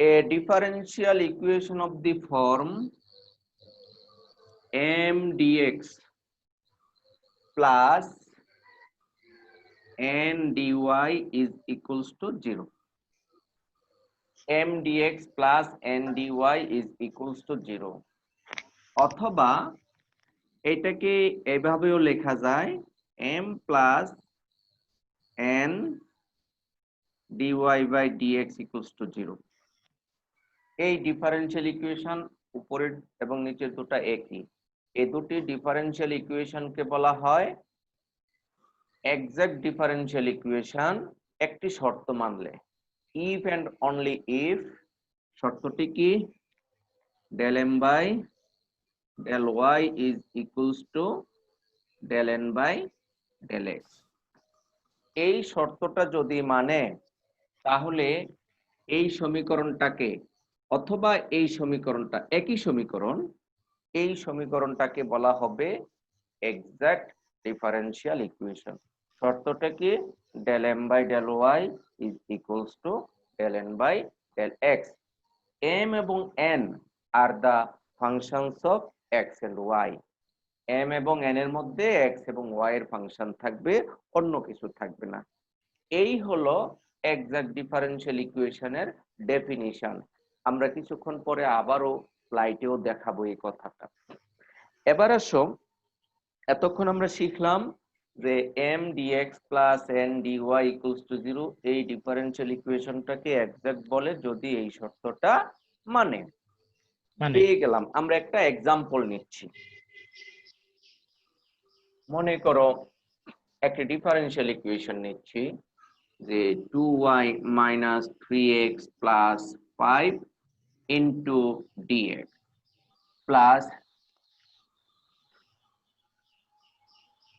a differential equation of the form m dx plus n dy is equals to 0. m dx plus n dy is equals to 0. অথবা এটাকে এভাবেও লেখা যায় m plus n dy by dx equals to 0. এই differential equation উপরের এবং নিচের দুটো একই। এই দুটি ডিফারেনশিয়াল ইকুয়েশনকে বলা হয় এক্সাক্ট ডিফারেনশিয়াল ইকুয়েশন একটি শর্ত মানলে। ইফ এন্ড অনলি ইফ শর্তটি কি? del m by del y is equals to del n by del x। এই শর্তটা যদি মানে তাহলে এই সমীকরণটাকে অথবা এই সমীকরণটা একই সমীকরণ, এই সমীকরণটাকে বলা হবে এক্সাক্ট ডিফারেনশিয়াল ইকুয়েশন। শর্তটা কি? del m by del y is equals to del n by del x. m এবং n are the functions of x and y. m এবং n এর মধ্যে x এবং y এর ফাংশন থাকবে, অন্য কিছু থাকবে না। এই হলো এক্সাক্ট ডিফারেনশিয়াল ইকুয়েশনের ডেফিনিশন। আমরা কিছুক্ষণ পরে আবারও স্লাইডেও দেখাবো এই কথাটা। এবার আসো, এতক্ষণ আমরা শিখলাম যে m dx plus n dy equals to 0 এই ডিফারেনশিয়াল ইকুয়েশনটাকে এক্সাক্ট বলে যদি এই শর্তটা মানে। পেয়ে গেলাম। আমরা একটা এক্সাম্পল নিচ্ছি। মনে করো একটা ডিফারেনশিয়াল ইকুয়েশন নিচ্ছি যে 2y minus 3x plus 5 into dx plus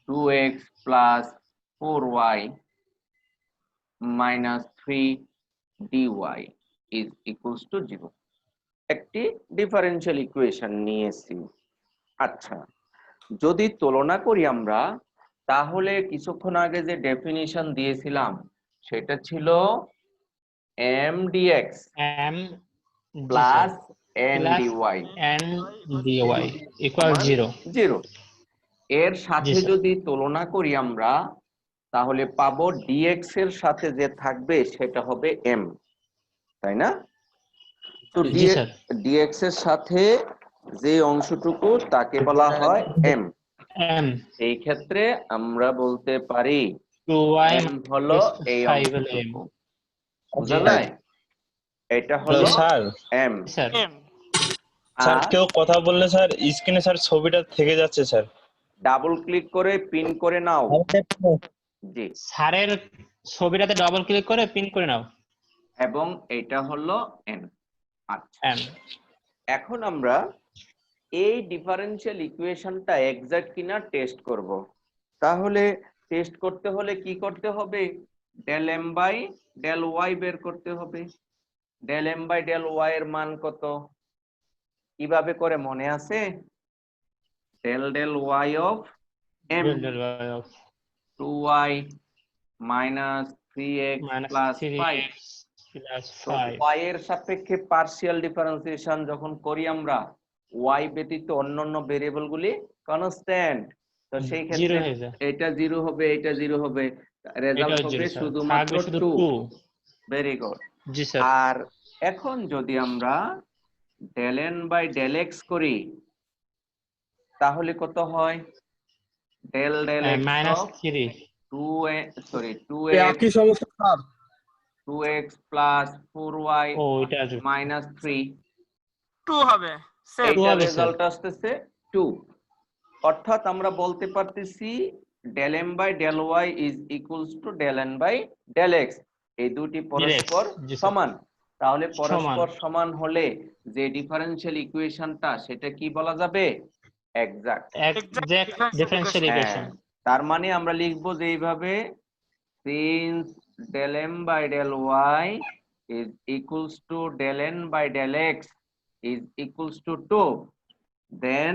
2x plus 4y minus 3 dy is equals to 0. একটি ডিফারেনশিয়াল ইকুয়েশন নিয়েছি। আচ্ছা, যদি তুলনা করি আমরা, তাহলে কিছুক্ষণ আগে যে ডেফিনিশন দিয়েছিলাম সেটা ছিল m dx plus n dy equal 0 এর সাথে যদি তুলনা করি আমরা, তাহলে পাবো dx এর সাথে যে থাকবে সেটা হবে m, তাই না? তো dx এর সাথে যে অংশটুকু তাকে বলা হয় m। এই ক্ষেত্রে আমরা বলতে পারি m হলো এই অংশটুকু। বুঝা যায়? এটা হলো m। স্যার কেউ কথা বললে স্যার স্ক্রিনে স্যার ছবিটা থেকে যাচ্ছে স্যার। ডাবল ক্লিক করে পিন করে নাও। জি, স্যারের ছবিটাতে ডাবল ক্লিক করে পিন করে নাও। এবং এটা হলো n। আচ্ছা, এখন আমরা এই ডিফারেনশিয়াল ইকুয়েশনটা এক্সাক্ট কিনা টেস্ট করব। তাহলে টেস্ট করতে হলে কি করতে হবে? del m by del y বের করতে হবে। del m by del y এর মান কত? কিভাবে করে মনে আছে? del y of m 2y minus 3x plus 5। y এর সাপেক্ষে পার্শিয়াল ডিফারেন্সিয়েশন যখন করি আমরা, y ব্যতীত অন্যান্য ভেরিয়েবল গুলি কনস্ট্যান্ট, তো সেই ক্ষেত্রে এটা 0 হবে, এটা 0 হবে, রেজাল্ট হবে শুধুমাত্র 2। Very good. জি স্যার। আর এখন যদি আমরা del n by del x করি, তাহলে কত হয়? del x of 2x plus 4y minus 3 2 হবে। এইটার রেজাল্ট আসতেছে 2। অর্থাৎ আমরা বলতে পারতেছি del m by del y is equals to del n by del x। এই দুটি পরস্পর সমান। তাহলে পরস্পর সমান হলে যে ডিফারেনশিয়াল ইকুয়েশনটা সেটা কি বলা যাবে? Exact differential equation. তার মানে আমরা লিখব যে এইভাবে, since del m by del y is equals to del n by del x is equals to 2, then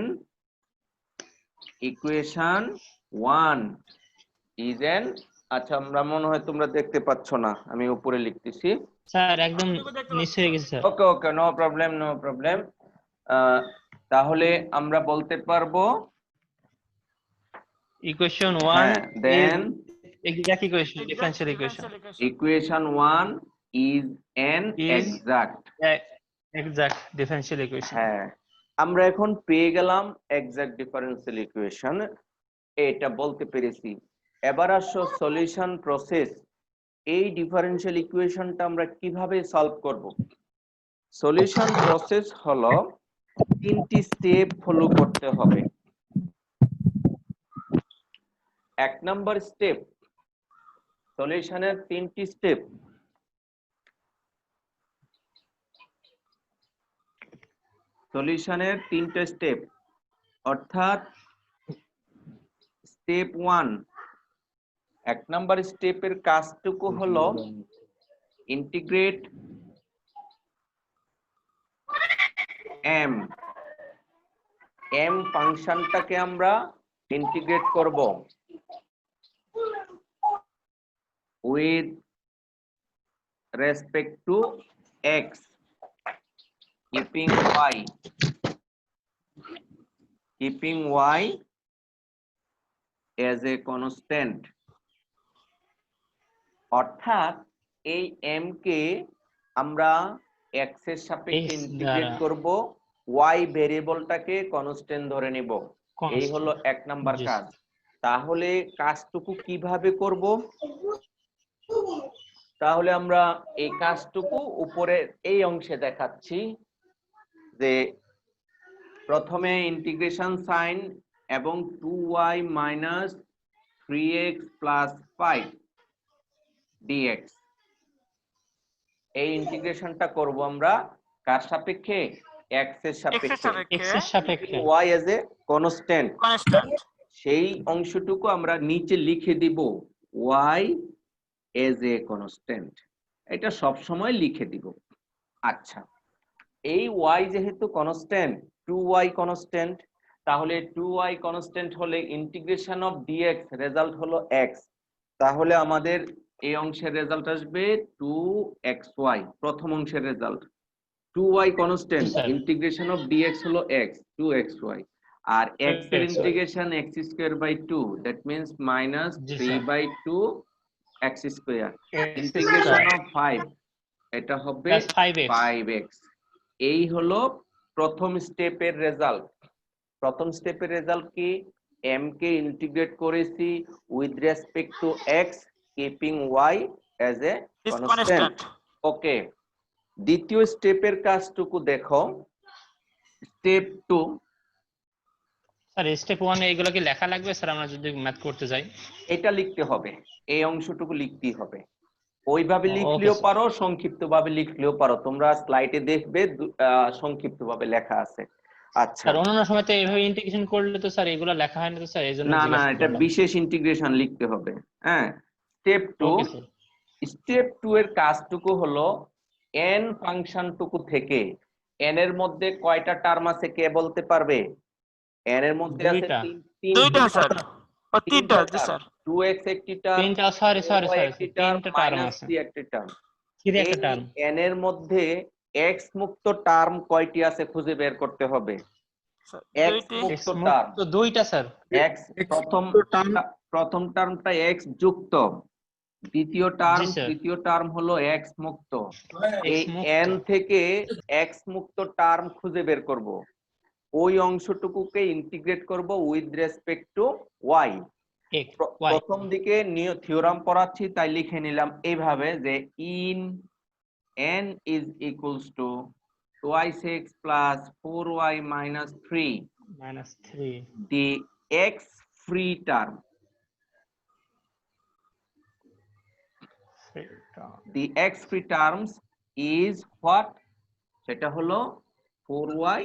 equation 1 is an, আচ্ছা আমরা মনে হয় তোমরা দেখতে পাচ্ছ না, আমি উপরে লিখতেছি। স্যার একদম নিচ হয়ে গেছে sir. Okay okay, no problem no problem. তাহলে আমরা বলতে পারবো ইকুয়েশন 1 হ্যাঁ, then exact equation, differential equation equation 1 is an Is- exact. Exact differential equation. হ্যাঁ, আমরা এখন পেয়ে গেলাম এক্সাক্ট ডিফারেন্সিয়াল ইকুয়েশন, এটা বলতে পেরেছি। এবার আসো সলিউশন প্রসেস। এই ডিফারেন্সিয়াল ইকুয়েশনটা আমরা কিভাবে সলভ করব? সলিউশন প্রসেস হলো 3টি স্টেপ ফলো করতে হবে। 1 নাম্বার স্টেপ, সলিউশনের 3টি স্টেপ। সলিউশনের 3টে স্টেপ, অর্থাৎ স্টেপ 1, 1 নাম্বার স্টেপের কাজটুকু হলো ইন্টিগ্রেট m ফাংশনটাকে আমরা ইন্টিগ্রেট করব with respect to x, keeping y as a constant। অর্থাৎ এই m কে আমরা x এর সাপেক্ষে X ইন্টিগ্রেট দ্বারা। করব, y ভেরিয়েবলটাকে কনস্ট্যান্ট ধরে নিব। এই হলো 1 নাম্বার জি, কাজ। তাহলে কাজটুকু কিভাবে করব? তাহলে আমরা এই কাজটুকু উপরে এই অংশে দেখাচ্ছি, যে প্রথমে ইন্টিগ্রেশন সাইন এবং 2y minus 3x plus 5 dx, এই ইন্টিগ্রেশনটা করব আমরা কার সাপেক্ষে? x এর সাপেক্ষে, x এর সাপেক্ষে। y as a constant। সেই অংশটুকু আমরা নিচে লিখে দিব y as a constant, এটা সব সময় লিখে দিব। আচ্ছা, এই y যেহেতু কনস্ট্যান্ট, 2y কনস্ট্যান্ট, তাহলে 2y কনস্ট্যান্ট হলে ইন্টিগ্রেশন অফ dx রেজাল্ট হলো x। তাহলে আমাদের এই অংশের রেজাল্ট আসবে 2xy, প্রথম অংশের result. 2y constant, sir. Integration of dx হলো x, 2xy। আর x এর 2xy। Integration x square by 2, that means minus জি, 3 sir. By 2 x square. X integration square of 5, এটা হবে প্লাস 5x। 5x। এই হলো প্রথম স্টেপের রেজাল্ট। প্রথম স্টেপের রেজাল্ট কি? m কে ইন্টিগ্রেট করেছি with respect to x, keeping y as a constant. Okay, দ্বিতীয় স্টেপের কাজটুকু দেখো, স্টেপ 2। স্যার স্টেপ 1 এ এগুলো কি লেখা লাগবে স্যার, আমরা যদি ম্যাথ করতে যাই? এটা লিখতে হবে, এই অংশটুকু লিখতেই হবে। ওইভাবে ওকে, লিখলেও স্যার। পারো, সংক্ষিপ্তভাবে লিখলেও পারো, তোমরা স্লাইডে দেখবে সংক্ষিপ্তভাবে লেখা আছে। আচ্ছা, স্যার অন্যান্য সময় তো এইভাবে ইন্টিগ্রেশন করলে তো স্যার এগুলো লেখা হয় না তো স্যার, এইজন্য না না, জিজ্ঞাসা এটা করলাম। বিশেষ ইন্টিগ্রেশন লিখতে হবে। হ্যাঁ, স্টেপ 2। Okay sir. স্টেপ 2 এর কাজটুকু হলো n ফাংশনটুকু থেকে, n এর মধ্যে কয়টা টার্ম আছে কে বলতে পারবে? n এর মধ্যে আছে দুইটা। দুইটা স্যার, ও তিনটা জি টার্ম, স্যার। 2x একটি টার্ম, তিনটা, সরি 4y একটি টার্ম, তিনটা টার্ম মাইনাস আছে। 3 একটি টার্ম। 3 একটা এই টার্ম। n এর মধ্যে x মুক্ত টার্ম কয়টি আছে খুঁজে বের করতে হবে। x দুইটি। মুক্ত টার্ম, তো দুইটা স্যার। x প্রথম টার্মটা x যুক্ত, দ্বিতীয় টার্ম, জি স্যার। তৃতীয় টার্ম হলো x মুক্ত। X এই মুক্ত। n থেকে x মুক্ত টার্ম খুঁজে বের করব, ওই অংশটুকুকে ইন্টিগ্রেট করব with respect two y। x y। প্রথম দিকে থিওরাম পড়াচ্ছি তাই লিখে নিলাম এইভাবে, যে in n is equals to twice x plus 4y minus 3, -3 the x free term, the x free terms is what? সেটা হলো 4y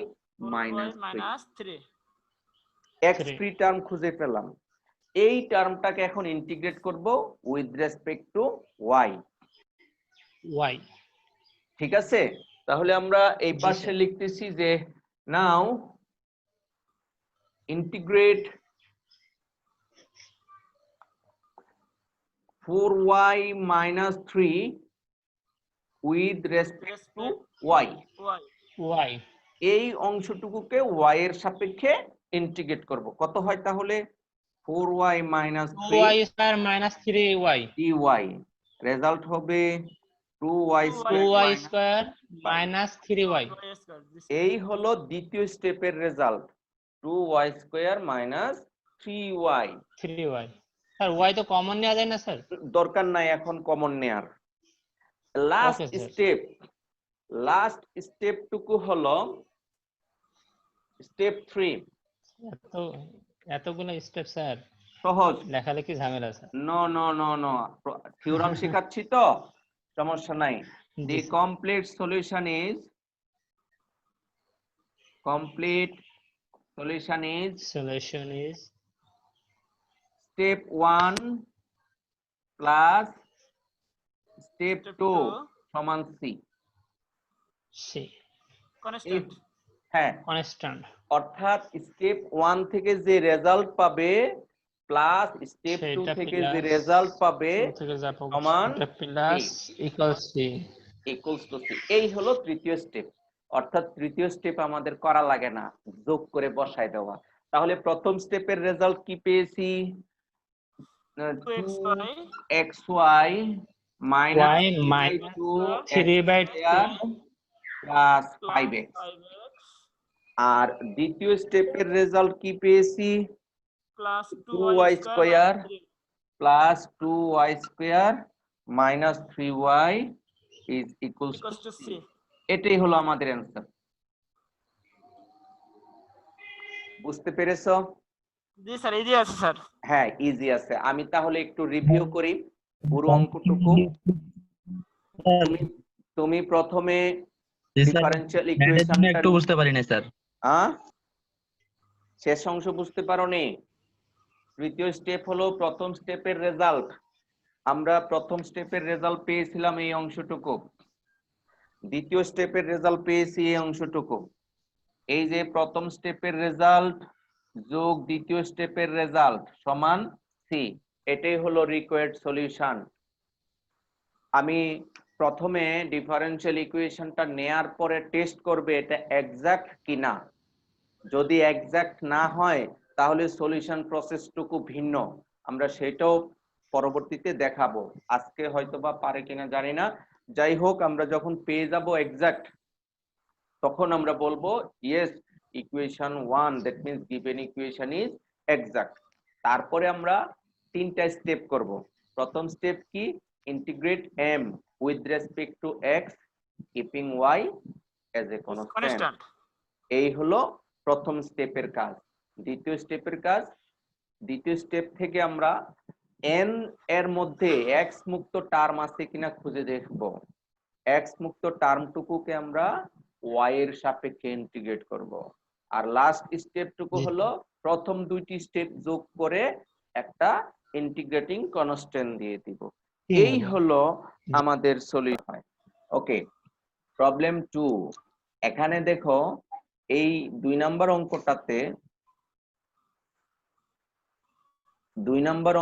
minus 3। x free term খুঁজে পেলাম, এই টার্মটাকে এখন ইন্টিগ্রেট করব with respect two y। y। ঠিক আছে, তাহলে আমরা এই জি, পাশে স্যার। লিখতেছি যে now integrate 4y minus 3 with respect to y, y এই অংশটুকুকে ওয়াই এর সাপেক্ষে ইন্টিগ্রেট করব। কত হয় তাহলে 4y minus 2y square minus 3y 3y, result হবে 2y 2y square square minus 3y। এই হলো দ্বিতীয় স্টেপের result, 2y square minus 3y। 3y sir y তো কমন নেওয়া যায় না স্যার? দরকার নাই এখন কমন নেয়ার। Last Okay, sir. স্টেপটুকু হলো স্টেপ 3। এত এতগুলো স্টেপ স্যার, সহজ। লেখালেখি ঝামেলা sir. No no no no, theorem শেখাচ্ছি তো, সমস্যা নাই। দি জি, sir. Complete solution is Solution is step 1 plus step 2 সমান c। C হ্যাঁ, constant। অর্থাৎ স্টেপ 1 থেকে যে রেজাল্ট পাবে প্লাস স্টেপ 2 সেটা থেকে যে plus রেজাল্ট পাবে 2 থেকে যা পাবো সমান সেটা plus equal c। Equals to c. এই হলো তৃতীয় স্টেপ। অর্থাৎ তৃতীয় স্টেপ আমাদের করা লাগে না, যোগ করে বসায় দেওয়া। তাহলে প্রথম স্টেপের রেজাল্ট কি পেয়েছি? 2xy minus y minus 3/2 plus 5x। আর দ্বিতীয় স্টেপের রেজাল্ট কি পেয়েছি? 2y square plus 2y square minus 3y is equals to c। এটাই হলো আমাদের অ্যান্সার। বুঝতে পেরেছো? জি স্যার, ইজি আছে স্যার। হ্যাঁ, ইজি আছে। আমি তাহলে একটু রিভিউ করি পুরো অঙ্কটুকু। তুমি প্রথমে ডিফারেনশিয়াল ইকুয়েশন একটু বুঝতে পারি না স্যার। শেষ অংশ বুঝতে পারোনি? তৃতীয় স্টেপ হলো প্রথম স্টেপের রেজাল্ট। আমরা প্রথম স্টেপের রেজাল্ট পেয়েছিলাম এই অংশটুকু, দ্বিতীয় স্টেপের রেজাল্ট পেয়েছি এই অংশটুকু। এই যে প্রথম স্টেপের রেজাল্ট যোগ দ্বিতীয় স্টেপের রেজাল্ট সমান সি, এটাই হলো রিকোয়ার্ড সলিউশন। আমি প্রথমে ডিফারেনশিয়াল ইকুয়েশনটা নেয়ার পরে টেস্ট করবে এটা এক্সাক্ট কিনা। যদি এক্সাক্ট না হয় তাহলে সলিউশন প্রসেসটুকু ভিন্ন, আমরা সেটাও পরবর্তীতে দেখাবো। আজকে হয়তোবা পারে কিনা জানি না। যাই হোক, আমরা যখন পেয়ে যাব এক্সাক্ট, তখন আমরা বলবো yes equation 1 that means given equation is exact. তারপরে আমরা তিনটা স্টেপ করব। প্রথম স্টেপ কি? Integrate m with respect to x keeping y as a constant. এই হলো প্রথম স্টেপের কাজ। দ্বিতীয় স্টেপের কাজ, দ্বিতীয় স্টেপ থেকে আমরা n এর মধ্যে x মুক্ত টার্ম আছে কিনা খুঁজে দেখব। x মুক্ত টার্মটুকুকে আমরা y এর সাপেক্ষে ইন্টিগ্রেট করব। আর লাস্ট স্টেপটুকু হলো প্রথম দুইটি স্টেপ যোগ করে একটা ইন্টিগ্রেটিং কনস্ট্যান্ট দিয়ে দিব। এই হলো আমাদের সলিউশন। ওকে, প্রবলেম 2। এখানে দেখো এই 2 নাম্বার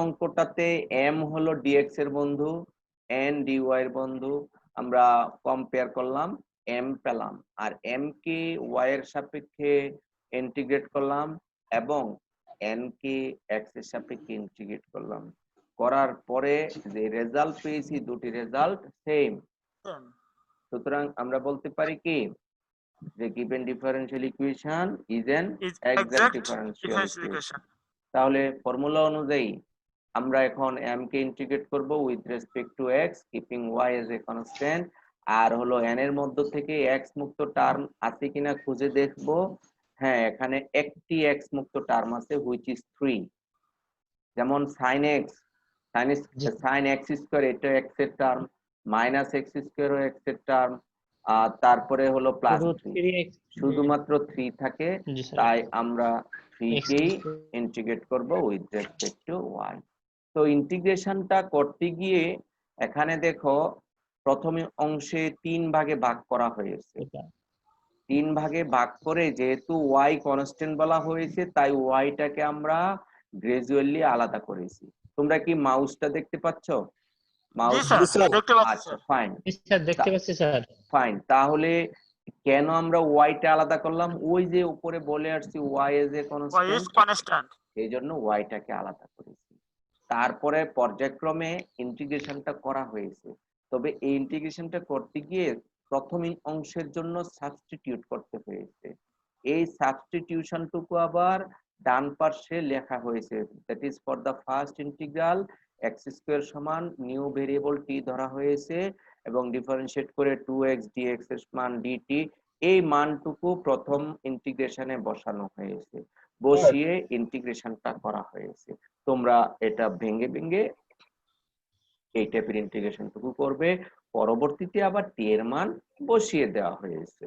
অঙ্কটাতে m হলো dx এর বন্ধু, n dy এর বন্ধু। আমরা কম্পেয়ার করলাম, m পেলাম, আর m কে y এর সাপেক্ষে ইন্টিগ্রেট করলাম এবং n কে x এর সাপেক্ষে ইন্টিগ্রেট করলাম। করার পরে যে রেজাল্ট পেয়েছি দুটি রেজাল্ট সেম। সুতরাং আমরা বলতে পারি কি যে given differential equation is an exact differential equation। তাহলে ফর্মুলা অনুযায়ী আমরা এখন m কে ইন্টিগ্রেট করব with respect to x keeping y as a constant, আর হলো n এর মধ্য থেকে x মুক্ত টার্ম আছে কিনা খুঁজে দেখব। হ্যাঁ, এখানে একটি x মুক্ত টার্ম আছে which is 3। যেমন sin x sin x square, এটা x এর টার্ম, মাইনাস x স্কয়ার ও x এর টার্ম, আর তারপরে হলো প্লাস 3, শুধুমাত্র 3 থাকে, তাই আমরা 3 কেই ইন্টিগ্রেট করব উইথ রেসপেক্ট টু y। তো ইন্টিগ্রেশনটা করতে গিয়ে এখানে দেখো প্রথম অংশে 3 ভাগে ভাগ করা হয়েছে। 3 ভাগে ভাগ করে যেহেতু y কনস্ট্যান্ট বলা হয়েছে তাই y টাকে আমরা গ্রাজুয়ালি আলাদা করেছি। তোমরা কি মাউসটা দেখতে পাচ্ছ? Mouse sir sir. দেখতে পাচ্ছি আচ্ছা স্যার। ফাইন স্যার দেখতে পাচ্ছি স্যার। ফাইন, তাহলে কেন আমরা ওয়াইটা আলাদা করলাম? ওই যে উপরে বলে আসছি y as a Y is constant, constant. এই জন্য ওয়াইটাকে আলাদা করেছি। তারপরে পর্যায়ক্রমে ইন্টিগ্রেশনটা করা হয়েছে, তবে এই ইন্টিগ্রেশনটা করতে গিয়ে প্রথম অংশের জন্য সাবস্টিটিউট করতে হয়েছে। এই সাবস্টিটিউশনটুকু আবার ডান পাশে লেখা হয়েছে, that is for the first integral x square সমান নিউ ভেরিয়েবল টি ধরা হয়েছে এবং ডিফারেন্সিয়েট করে 2x dx এর মান dt, এই মানটুকু প্রথম ইন্টিগ্রেশনে বসানো হয়েছে, বসিয়ে ইন্টিগ্রেশনটা করা হয়েছে। তোমরা এটা ভেঙে ভেঙে এই টাইপের ইন্টিগ্রেশনটুকু করবে, পরবর্তীতে আবার টি এর মান বসিয়ে দেওয়া হয়েছে।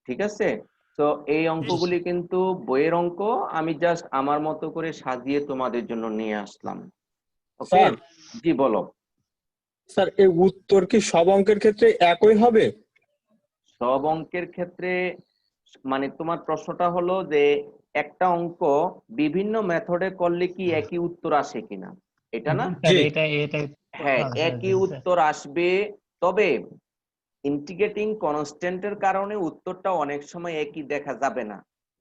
ঠিক আছে? তো এই অঙ্কগুলি কিন্তু বইয়ের অঙ্ক, আমি জাস্ট আমার মতো করে সাজিয়ে তোমাদের জন্য নিয়ে আসলাম। ওকে, স্যার। জি বলো। স্যার এই উত্তর কি সব অঙ্কের ক্ষেত্রে একই হবে? সব অঙ্কের ক্ষেত্রে মানে তোমার প্রশ্নটা হলো যে একটা অঙ্ক বিভিন্ন মেথডে করলে কি একই উত্তর আসে কিনা, এটা না? জি। এটা হ্যাঁ, হ্যাঁ, স্যার, একই জি, স্যার। উত্তর আসবে, তবে ইন্টিগ্রেটিং কনস্ট্যান্টের কারণে উত্তরটা অনেক সময় একই দেখা যাবে না।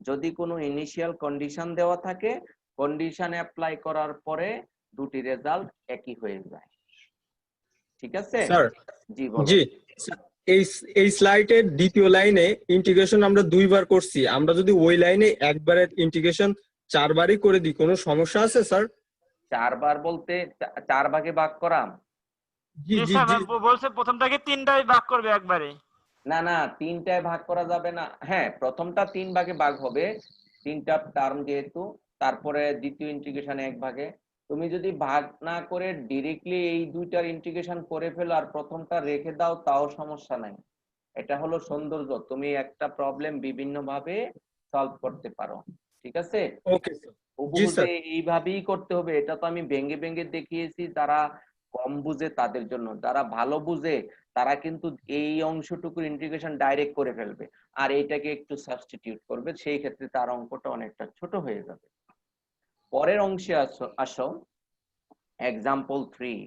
যদি কোনো ইনিশিয়াল কন্ডিশন দেওয়া থাকে, কন্ডিশন অ্যাপ্লাই করার পরে দুটি রেজাল্ট একই হয়ে যায়। ঠিক আছে? স্যার। জি বলো। জি। এই এই স্লাইডের দ্বিতীয় লাইনে ইন্টিগ্রেশন আমরা দুইবার করছি, আমরা যদি ওই লাইনে একবারের ইন্টিগ্রেশন চারবারই করে দিই কোনো সমস্যা আছে স্যার? চারবার বলতে চার ভাগে ভাগ করা? জি জি জি স্যার জি। বলছে প্রথমটাকে 3টায় ভাগ করবে একবারে। না না, তিনটায় ভাগ করা যাবে না। হ্যাঁ, প্রথমটা 3 ভাগে ভাগ হবে, 3টা টার্ম যেহেতু, তারপরে দ্বিতীয় ইন্টিগ্রেশন 1 ভাগে। তুমি যদি ভাগ না করে ডিরেক্টলি এই দুইটার ইন্টিগ্রেশন করে ফেলো আর প্রথমটা রেখে দাও, তাও সমস্যা নাই। এটা হলো সৌন্দর্য, তুমি একটা প্রবলেম বিভিন্ন ভাবে সলভ করতে পারো। ঠিক আছে? Okay sir. জি হুবহু স্যার। যে এইভাবেই করতে হবে এটা তো আমি ভেঙে ভেঙে দেখিয়েছি, যারা কম বুঝে তাদের জন্য। যারা ভালো বুঝে তারা কিন্তু এই অংশটুকুর ইন্টিগ্রেশন ডাইরেক্ট করে ফেলবে, আর এইটাকে একটু সাবস্টিটিউট করবে, সেই ক্ষেত্রে তার অঙ্কটা অনেকটা ছোট হয়ে যাবে। পরের অংশে আসো, এক্সাম্পল 3।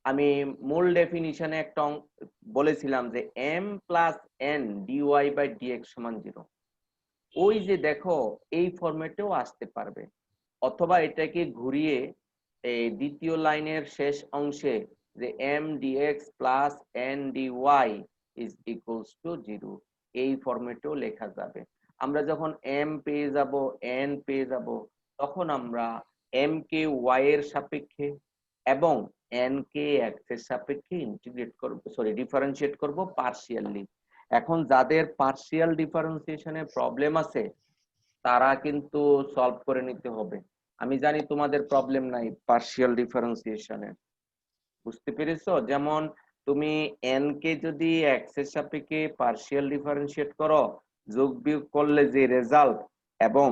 আমি মূল ডেফিনিশনে একটা বলেছিলাম যে m প্লাস n dy/dx সমান 0। ওই যে দেখো এই ফরম্যাটেও আসতে পারবে, অথবা এটাকে ঘুরিয়ে এই দ্বিতীয় লাইনের শেষ অংশে যে m dx plus n dy is equals to 0, এই ফরম্যাটেও লেখা যাবে। আমরা যখন m পেয়ে যাব, n পেয়ে যাব, তখন আমরা m কে y এর সাপেক্ষে এবং n কে x এর সাপেক্ষে ইন্টিগ্রেট করব, সরি ডিফারেন্সিয়েট করব পার্শিয়ালি। এখন যাদের পার্শিয়াল ডিফারেন্সিয়েশনে প্রবলেম আছে তারা কিন্তু সলভ করে নিতে হবে। আমি জানি তোমাদের প্রবলেম নাই পার্শিয়াল ডিফারেন্সিয়েশনের, বুঝতে পেরেছো? যেমন তুমি n কে যদি x এর সাপেক্ষে পার্শিয়াল ডিফারেন্সিয়েট করো, যোগ বিয়োগ করলে যে রেজাল্ট, এবং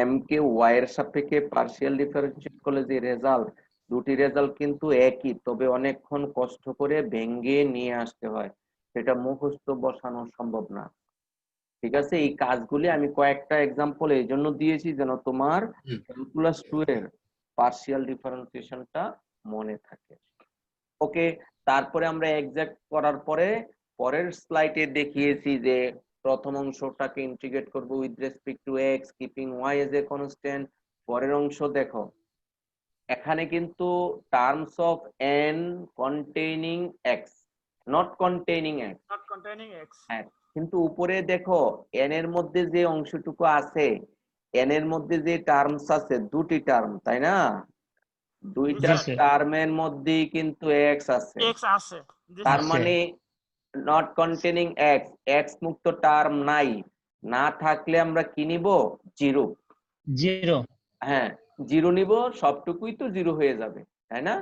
m কে y এর সাপেক্ষে পার্শিয়াল ডিফারেন্সিয়েট করলে যে রেজাল্ট, দুটি রেজাল্ট কিন্তু একই, তবে অনেকক্ষণ কষ্ট করে ভেঙে নিয়ে আসতে হয়, সেটা মুখস্থ বসানো সম্ভব না। ঠিক আছে? এই কাজগুলি আমি কয়েকটা এক্সাম্পল এই জন্য দিয়েছি যেন তোমার ক্যালকুলাস 2 এর পার্শিয়াল ডিফারেন্সিয়েশনটা মনে থাকে। ওকে, তারপরে আমরা এক্সাক্ট করার পরে পরের স্লাইডে দেখিয়েছি যে প্রথম অংশটাকে ইন্টিগ্রেট করব with respect to x keeping y as a constant. পরের অংশ দেখো, এখানে কিন্তু terms of n containing x, not containing x. Not containing x. হ্যাঁ, কিন্তু উপরে দেখো n এর মধ্যে যে অংশটুকু আছে, n এর মধ্যে যে টার্মস আছে, দুটি টার্ম, তাই না? দুইটা জি, স্যার। টার্মের মধ্যেই কিন্তু x আছে, x আছে। জি তার স্যার। মানে নট কন্টেনিং x, x মুক্ত টার্ম নাই, না থাকলে আমরা কি নিব? 0। 0 হ্যাঁ, 0 নিব, সবটুকুই তো 0 হয়ে যাবে, তাই না?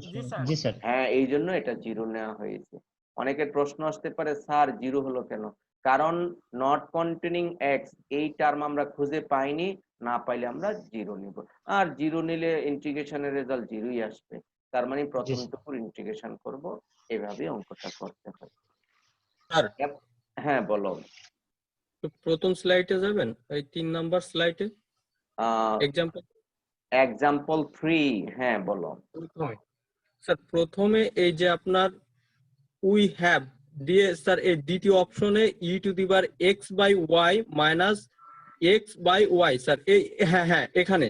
জি স্যার। জি স্যার। হ্যাঁ, এই জন্য এটা 0 নেওয়া হয়েছে। অনেকের প্রশ্ন আসতে পারে স্যার 0 হলো কেন? কারণ নট কন্টেনিং এক্স এই টার্ম আমরা খুঁজে পাইনি, না পাইলে আমরা 0 নিব, আর 0 নিলে ইন্টিগ্রেশনের রেজাল্ট 0ই আসবে। তার মানে প্রথমটুকুর ইন্টিগ্রেশন করব, এভাবে অঙ্কটা করতে হয়। স্যার হ্যাঁ বলো। প্রথম স্লাইডে যাবেন, এই 3 নাম্বার স্লাইডে এক্সাম্পল এক্সাম্পল 3, হ্যাঁ বলো। স্যার প্রথমে এই যে আপনার উই হ্যাভ দিয়ে স্যার এই দ্বিতীয় অপশনে e to the power x by y minus x by y sir এই হ্যাঁ এখানে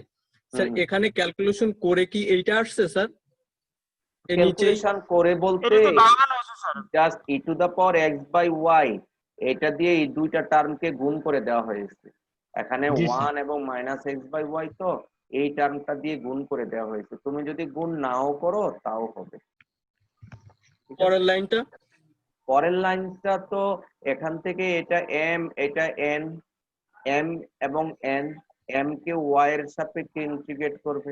স্যার হুম। এখানে ক্যালকুলেশন করে কি এইটা আসছে স্যার এর নিচে ক্যালকুলেশন করে বলতে এটা তো দাগানো আছে sir. Just e to the power x by y এটা দিয়ে এই দুইটা টার্মকে গুণ করে দেওয়া হয়েছে। এখানে জি, স্যার। 1 এবং মাইনাস এক্স বাই ওয়াই, তো এই টার্মটা দিয়ে গুণ করে দেওয়া হয়েছে। তুমি যদি গুণ নাও করো তাও হবে। ঠিক আছে? পরের লাইনটা পরের লাইনটা তো এখান থেকে এটা এম, এটা এন, এম এবং এন, এম কে ওয়াই এর সাপেক্ষে ইন্টিগ্রেট করবে।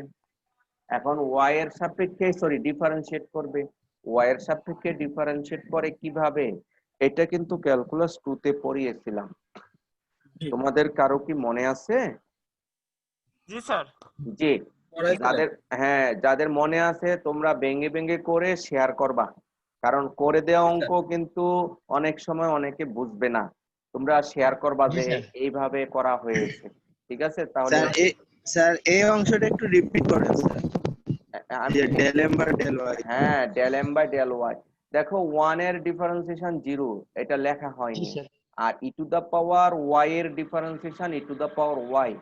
এখন ওয়াই এর সাপেক্ষে ডিফারেন্সিয়েট করবে। ওয়াই এর সাপেক্ষে ডিফারেন্সিয়েট করে কিভাবে, এটা কিন্তু ক্যালকুলাস 2 তে পড়িয়েছিলাম। জি। তোমাদের কারো কি মনে আছে? জি স্যার। জি। পড়াইছিলেন? যাদের মনে আছে তোমরা ভেঙে ভেঙে করে শেয়ার করবা, কারণ করে দেওয়া অঙ্ক কিন্তু অনেক সময় অনেকে বুঝবে না। তোমরা শেয়ার করবা জি, যে স্যার। এইভাবে করা হয়েছে। ঠিক আছে? তাহলে স্যার এই অংশটা একটু রিপিট করেন স্যার, আমি যে del m by del y. হ্যাঁ, del m by del y. দেখো 1 এর ডিফারেন্সিয়েশন 0, এটা লেখা জি, হয়নি। স্যার। আর e to the power y এর differentiation e to the power y.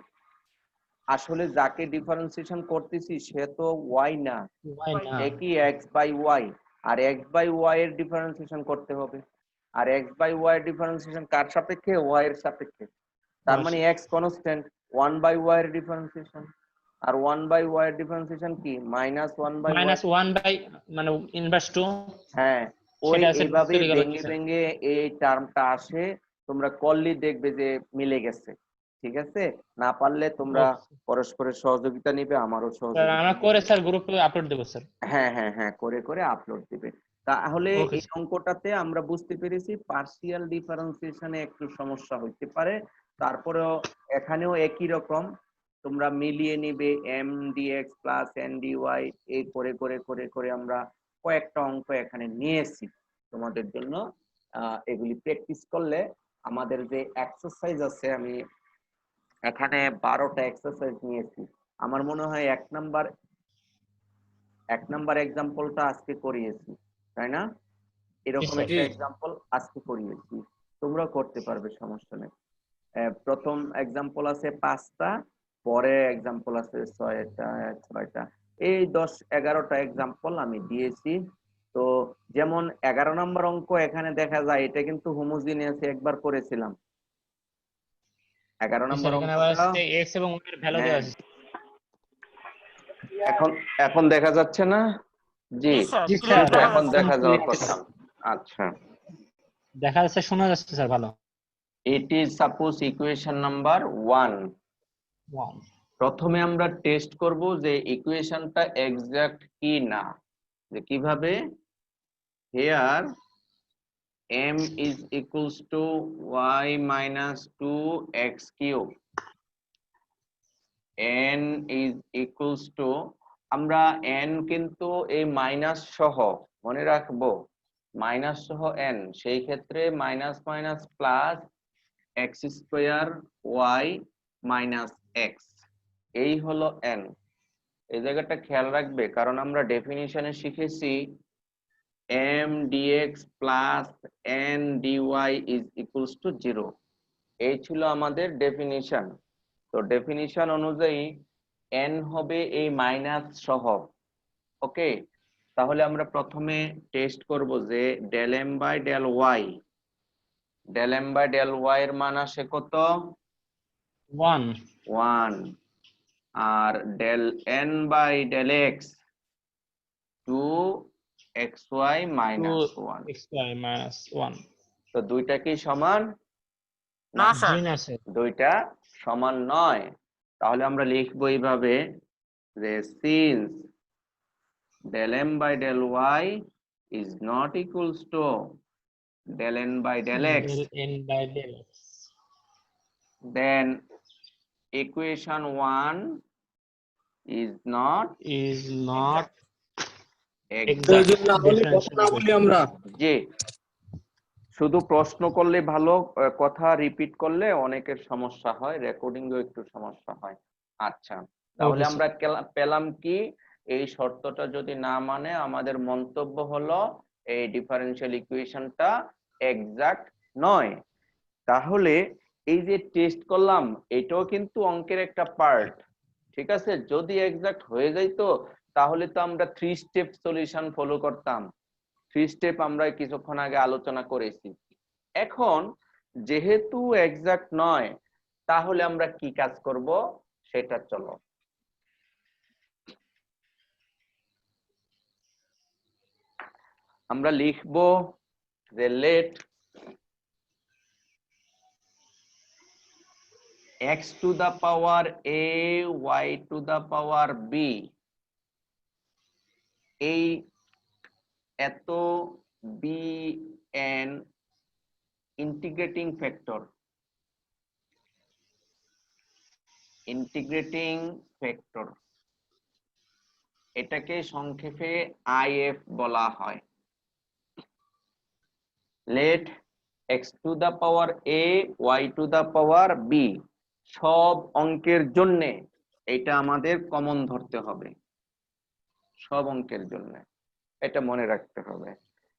আসলে যাকে ডিফারেন্সিয়েশন করতেছি সে তো ওয়াই না, Why না? একই এক্স বাই ওয়াই। আর এক্স বাই ওয়াই এর ডিফারেন্সিয়েশন করতে হবে। আর এক্স বাই ওয়াই এর ডিফারেন্সিয়েশন কার সাপেক্ষে? ওয়াই এর সাপেক্ষে। তার মানে এক্স কনস্ট্যান্ট, 1 বাই ওয়াই এর ডিফারেন্সিয়েশন। আর 1 বাই ওয়াই এর ডিফারেন্সিয়েশন কি? Minus 1 by y. Minus 1 by মানে ইনভার্স 2 হ্যাঁ, ওই সেটা আছে এইভাবে চলে গেল ভেঙে স্যার। ভেঙে এই টার্মটা আসে। তোমরা করলে দেখবে যে মিলে গেছে। ঠিক আছে? না পারলে তোমরা পরস্পরের সহযোগিতা নিবে, আমারও স্যার সহযোগিতা আমরা নিবে। করে স্যার গ্রুপে আপলোড দেব স্যার। হ্যাঁ করে করে আপলোড দিবে। তাহলে ওকে এই অঙ্কটাতে আমরা বুঝতে পেরেছি পার্সিয়াল ডিফারেন্সিয়েশনে একটু সমস্যা হইতে পারে। তারপরেও এখানেও একই রকম তোমরা মিলিয়ে নিবে M d x plus N d y, এই করে করে করে করে আমরা কয়েকটা অঙ্ক এখানে নিয়েছি তোমাদের জন্য। এগুলি প্র্যাকটিস করলে আমাদের যে এক্সারসাইজ আছে, আমি এখানে 12টা এক্সারসাইজ নিয়েছি। আমার মনে হয় এক নাম্বার এক্সাম্পলটা আজকে করিয়েছি, তাই না? এরকম স্যার। একটা এক্সাম্পল আজকে করিয়েছি, তোমরা করতে পারবে, সমস্যা নেই। প্রথম এক্সাম্পল আছে 5টা, পরে এক্সাম্পল আছে 6টা। এই 10-11টা এক্সাম্পল আমি দিয়েছি। তো যেমন 11 নম্বর অঙ্ক এখানে দেখা যায়, এটা কিন্তু হোমোজিনিয়াস একবার করেছিলাম। 11 নম্বর এখানে আবার অঙ্কটা আছে x এবং y এর ভ্যালু দেওয়া আছে। এখন দেখা যাচ্ছে না? জি, জি স্যার, জি, ক্লিয়ার স্যার। দেখা এখন যাচ্ছে। দেখা যাওয়ার কথা। আচ্ছা, দেখা যাচ্ছে, শোনা যাচ্ছে স্যার ভালো। it is suppose equation number 1. 1 প্রথমে আমরা টেস্ট করব যে ইকুয়েশনটা এক্সাক্ট কি না। যে কিভাবে? here m is equals to y minus 2x cube, n is equals to, আমরা n কিন্তু এই মাইনাস সহ মনে রাখবো, মাইনাস সহ n, সেই ক্ষেত্রে minus minus plus x square y minus x, এই হলো n। এই জায়গাটা খেয়াল রাখবে, কারণ আমরা ডেফিনিশনে শিখেছি m dx plus n dy is equals to 0। এই ছিল আমাদের ডেফিনিশন। তো ডেফিনিশন অনুযায়ী n হবে এই মাইনাস সহ। ওকে, তাহলে আমরা প্রথমে টেস্ট করব যে del m by del Y, del m by del Y এর মান আসে কত? 1 1। আর del n by del X 2xy minus 1। xy minus 1 তো দুইটা কি সমান? না স্যার। জি না স্যার। দুইটা সমান নয়। তাহলে আমরা লিখবো এইভাবে যে since del m by del y is not equals to del n by del x, Del n by del x, then equation 1 is not is not exact। প্রয়োজন না হলে কথা না বলি আমরা। জি, শুধু প্রশ্ন করলে ভালো, কথা রিপিট করলে অনেকের সমস্যা হয়, রেকর্ডিংও একটু সমস্যা হয়। আচ্ছা, তাহলে Okay, আমরা পেলাম কি এই শর্তটা যদি না মানে আমাদের মন্তব্য হলো এই ডিফারেনশিয়াল ইকুয়েশনটা এক্সাক্ট নয়। তাহলে এই যে টেস্ট করলাম এটাও কিন্তু অঙ্কের একটা পার্ট, ঠিক আছে? যদি এক্সাক্ট হয়ে যাইতো তাহলে তো আমরা 3 স্টেপ সলিউশন ফলো করতাম। 3 স্টেপ আমরা কিছুক্ষণ আগে আলোচনা করেছি। এখন যেহেতু এক্সাক্ট নয় তাহলে আমরা কি কাজ করব সেটা চলো আমরা লিখব যে late x to the power a y to the power b এই এত b n ইন্টিগ্রেটিং ফ্যাক্টর এটাকে সংক্ষেপে IF বলা হয়। let x to the power a y to the power b সব অঙ্কের জন্য এটা আমাদের কমন ধরতে হবে, সব অঙ্কের জন্য এটা মনে রাখতে হবে।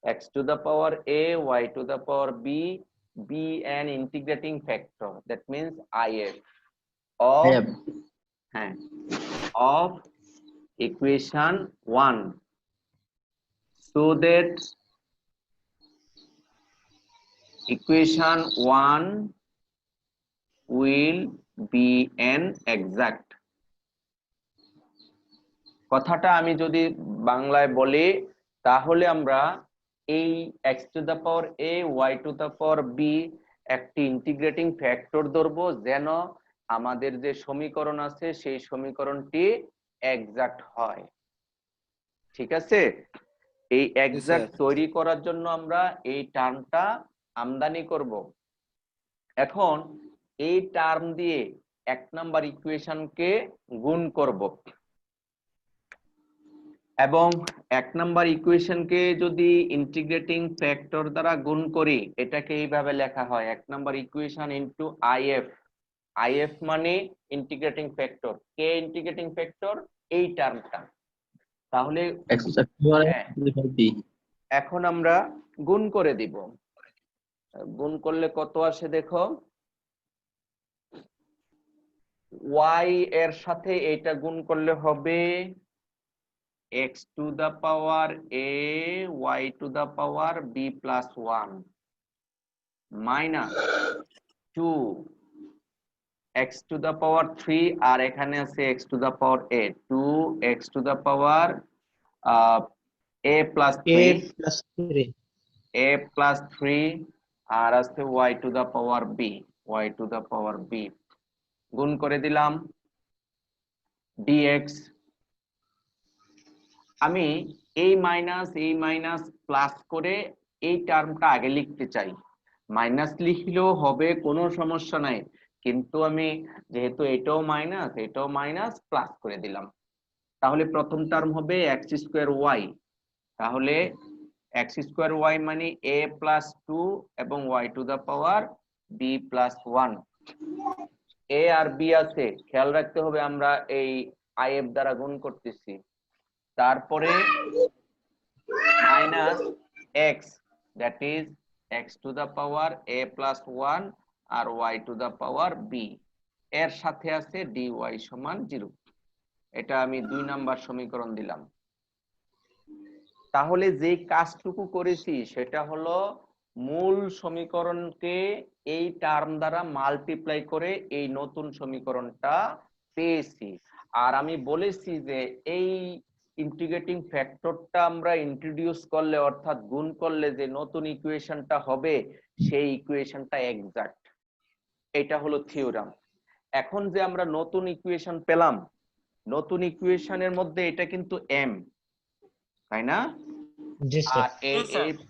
x to the power a y to the power b be an integrating factor, that means IF of of equation 1, so that equation 1 will be an exact। কথাটা আমি যদি বাংলায় বলি তাহলে আমরা এই x to the power a y to the power b একটি integrating factor ধরবো যেন আমাদের যে সমীকরণ আছে সেই সমীকরণটি এক্সাক্ট হয়। ঠিক আছে? এই এক্সাক্ট তৈরি করার জন্য আমরা এই টার্মটা আমদানি করব। এখন এই টার্ম দিয়ে 1 নাম্বার ইকুয়েশনকে গুণ করব এবং 1 নাম্বার ইকুয়েশনকে যদি ইন্টিগ্রেটিং ফ্যাক্টর দ্বারা গুণ করি এটাকে এইভাবে লেখা হয় 1 number equation into IF। IF মানে ইন্টিগ্রেটিং ফ্যাক্টর, কে ইন্টিগ্রেটিং ফ্যাক্টর এই টার্মটা। তাহলে এখন আমরা গুণ করে দিব। গুণ করলে কত আসে দেখো, y এর সাথে এটা গুণ করলে হবে x to the power a y to the power b plus 1 minus 2 x to the power 3 আর এখানে আছে x to the power a 2 x to the power a plus 3 আর আছে y to the power b গুণ করে দিলাম dx। আমি এই minus plus করে এই টার্মটা আগে লিখতে চাই, মাইনাস লিখলেও হবে, কোনো সমস্যা নাই, কিন্তু আমি যেহেতু এটাও মাইনাস প্লাস করে দিলাম। তাহলে প্রথম টার্ম হবে x স্কয়ার y, তাহলে x স্কয়ার y মানে a প্লাস 2 এবং y to the power b plus 1। a আর b আছে, খেয়াল রাখতে হবে আমরা এই IF দ্বারা গুণ করতেছি। তারপরে minus x, that is x to the power a plus 1 আর y to the power b, এর সাথে আছে dy সমান 0। এটা আমি 2 নাম্বার সমীকরণ দিলাম। তাহলে যে কাজটুকু করেছি সেটা হলো মূল সমীকরণকে এই টার্ম দ্বারা মাল্টিপ্লাই করে এই নতুন সমীকরণটা পেয়েছি। আর আমি বলেছি যে এই ইন্টিগ্রেটিং ফ্যাক্টরটা আমরা ইন্ট্রোডিউস করলে অর্থাৎ গুণ করলে যে নতুন ইকুয়েশনটা হবে সেই ইকুয়েশনটা এক্সাক্ট। এটা হলো থিওরাম। এখন যে আমরা নতুন ইকুয়েশন পেলাম, নতুন ইকুয়েশনের মধ্যে এটা কিন্তু m, তাই না? আর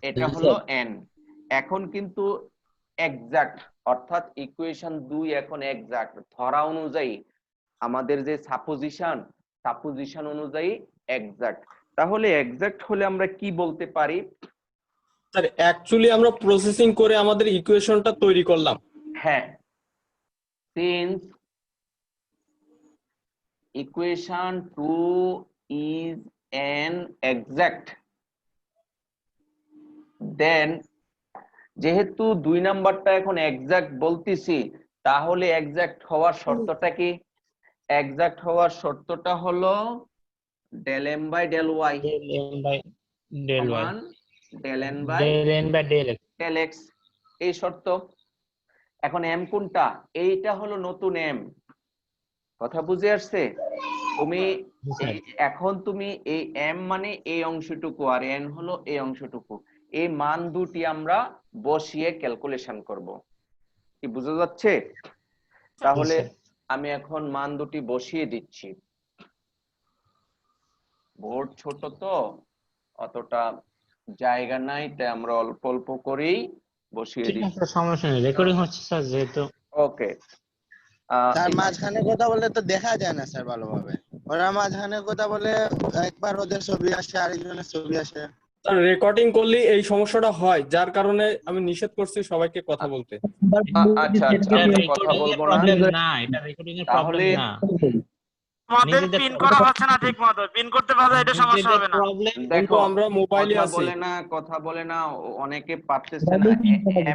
এটা হলো n। এখন কিন্তু এক্সাক্ট, অর্থাৎ ইকুয়েশন 2 এখন এক্সাক্ট ধরা অনুযায়ী আমাদের যে সাপোজিশন অনুযায়ী এক্সাক্ট। তাহলে এক্সাক্ট হলে আমরা কি বলতে পারি? স্যার অ্যাকচুয়ালি আমরা প্রসেসিং করে আমাদের ইকুয়েশনটা তৈরি করলাম। হ্যাঁ, since equation 2 is an exact, then যেহেতু 2 নাম্বারটা এখন এক্সাক্ট বলতেছি, তাহলে এক্সাক্ট হওয়ার শর্তটা কি? এক্সাক্ট হওয়ার শর্তটা হলো del m by del y del m by del y সমান del n by del n by del x del x, এই শর্ত। এখন m কোনটা? এইটা হলো নতুন m, কথা বুঝে আসছে? তুমি এখন তুমি এই m মানে এই অংশটুকু আর n হলো এই অংশটুকু, এই মান দুটি আমরা বসিয়ে ক্যালকুলেশন করব। কি বোঝা যাচ্ছে? তাহলে আমি এখন মান দুটি বসিয়ে দিচ্ছি। বোর্ড ছোট তো অতটা জায়গা নাই, তাই আমরা অল্প অল্প করেই বসিয়ে ঠিক দিচ্ছি। আছে, সমস্যা নেই, রেকর্ডিং হচ্ছে স্যার যেহেতু। ওকে, স্যার মাঝখানে কথা বলে তো দেখা যায় না স্যার ভালোভাবে। ওরা মাঝখানে কথা বলে, একবার ওদের ছবি আসে, আরেকজনের ছবি আসে। স্যার রেকর্ডিং করলে এই সমস্যাটা হয়, যার কারণে আমি নিষেধ করছি সবাইকে কথা বলতে। আচ্ছা আচ্ছা, এটা আমি কথা রেকর্ডিং এর বলবো না। প্রবলেম না, এটা রেকর্ডিং এর প্রবলেম তাহলে না, আমাদের নিজেদের পিন করা হচ্ছে না ঠিক মতো, পিন করতে পারলে এটা সমস্যা হবে না। প্রবলেম। কিন্তু দেখো, আমরা মোবাইলে কথা আছি। বলে না, কথা বলে না, অনেকে পারতেছে না।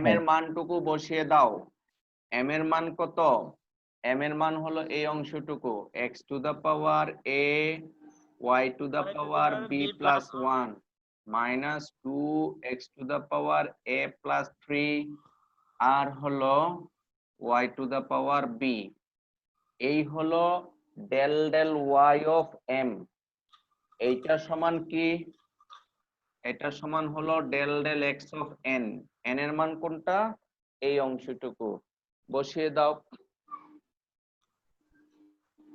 m এর মানটুকু বসিয়ে দাও। m এর মান কত? m এর মান হলো এই অংশটুকু, x to the power a y to the power b plus 1 minus 2x to the power a plus 3 আর হলো y to the power b। এই হলো del del y of m। এইটা সমান কি? এটা সমান হলো del del x of n। n এর মান কোনটা? এই অংশটুকু বসিয়ে দাও।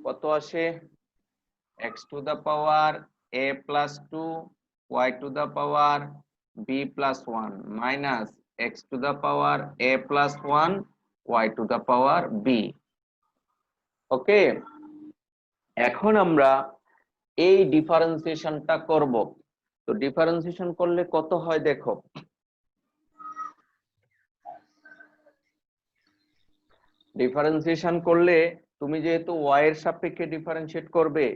কত আসে? x to the power a plus 2 y to the power b plus 1 minus x to the power a plus 1 y to the power b। Okay, এখন আমরা এই ডিফারেন্সিয়েশনটা করব। তো ডিফারেন্সিয়েশন করলে কত হয় দেখো। ডিফারেন্সিয়েশন করলে তুমি যেহেতু y এর সাপেক্ষে ডিফারেন্সিয়েট করবে,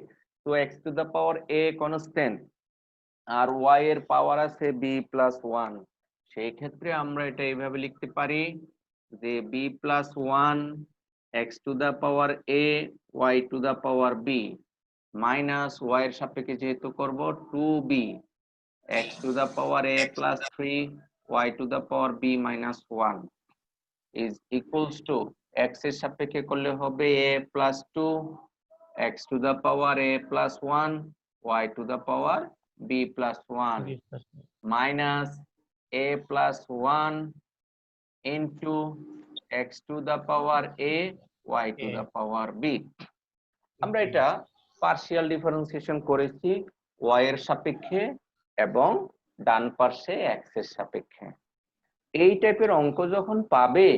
তো x to the power a constant আর y এর পাওয়ার আছে b প্লাস 1, সেই ক্ষেত্রে আমরা এটা এইভাবে লিখতে পারি যে b plus 1 x to the power a y to the power b minus y এর সাপেক্ষে যেহেতু করব 2b x to the power a plus 3 y to the power b minus 1 is equals to x এর সাপেক্ষে করলে হবে a plus 2 x to the power a plus 1 y to the power b plus 1 minus a plus 1 into x to the power a y to the power b। আমরা এটা partial differentiation করেছি y এর সাপেক্ষে এবং ডান পাশে x এর সাপেক্ষে। এই টাইপের অঙ্ক যখন পাবে,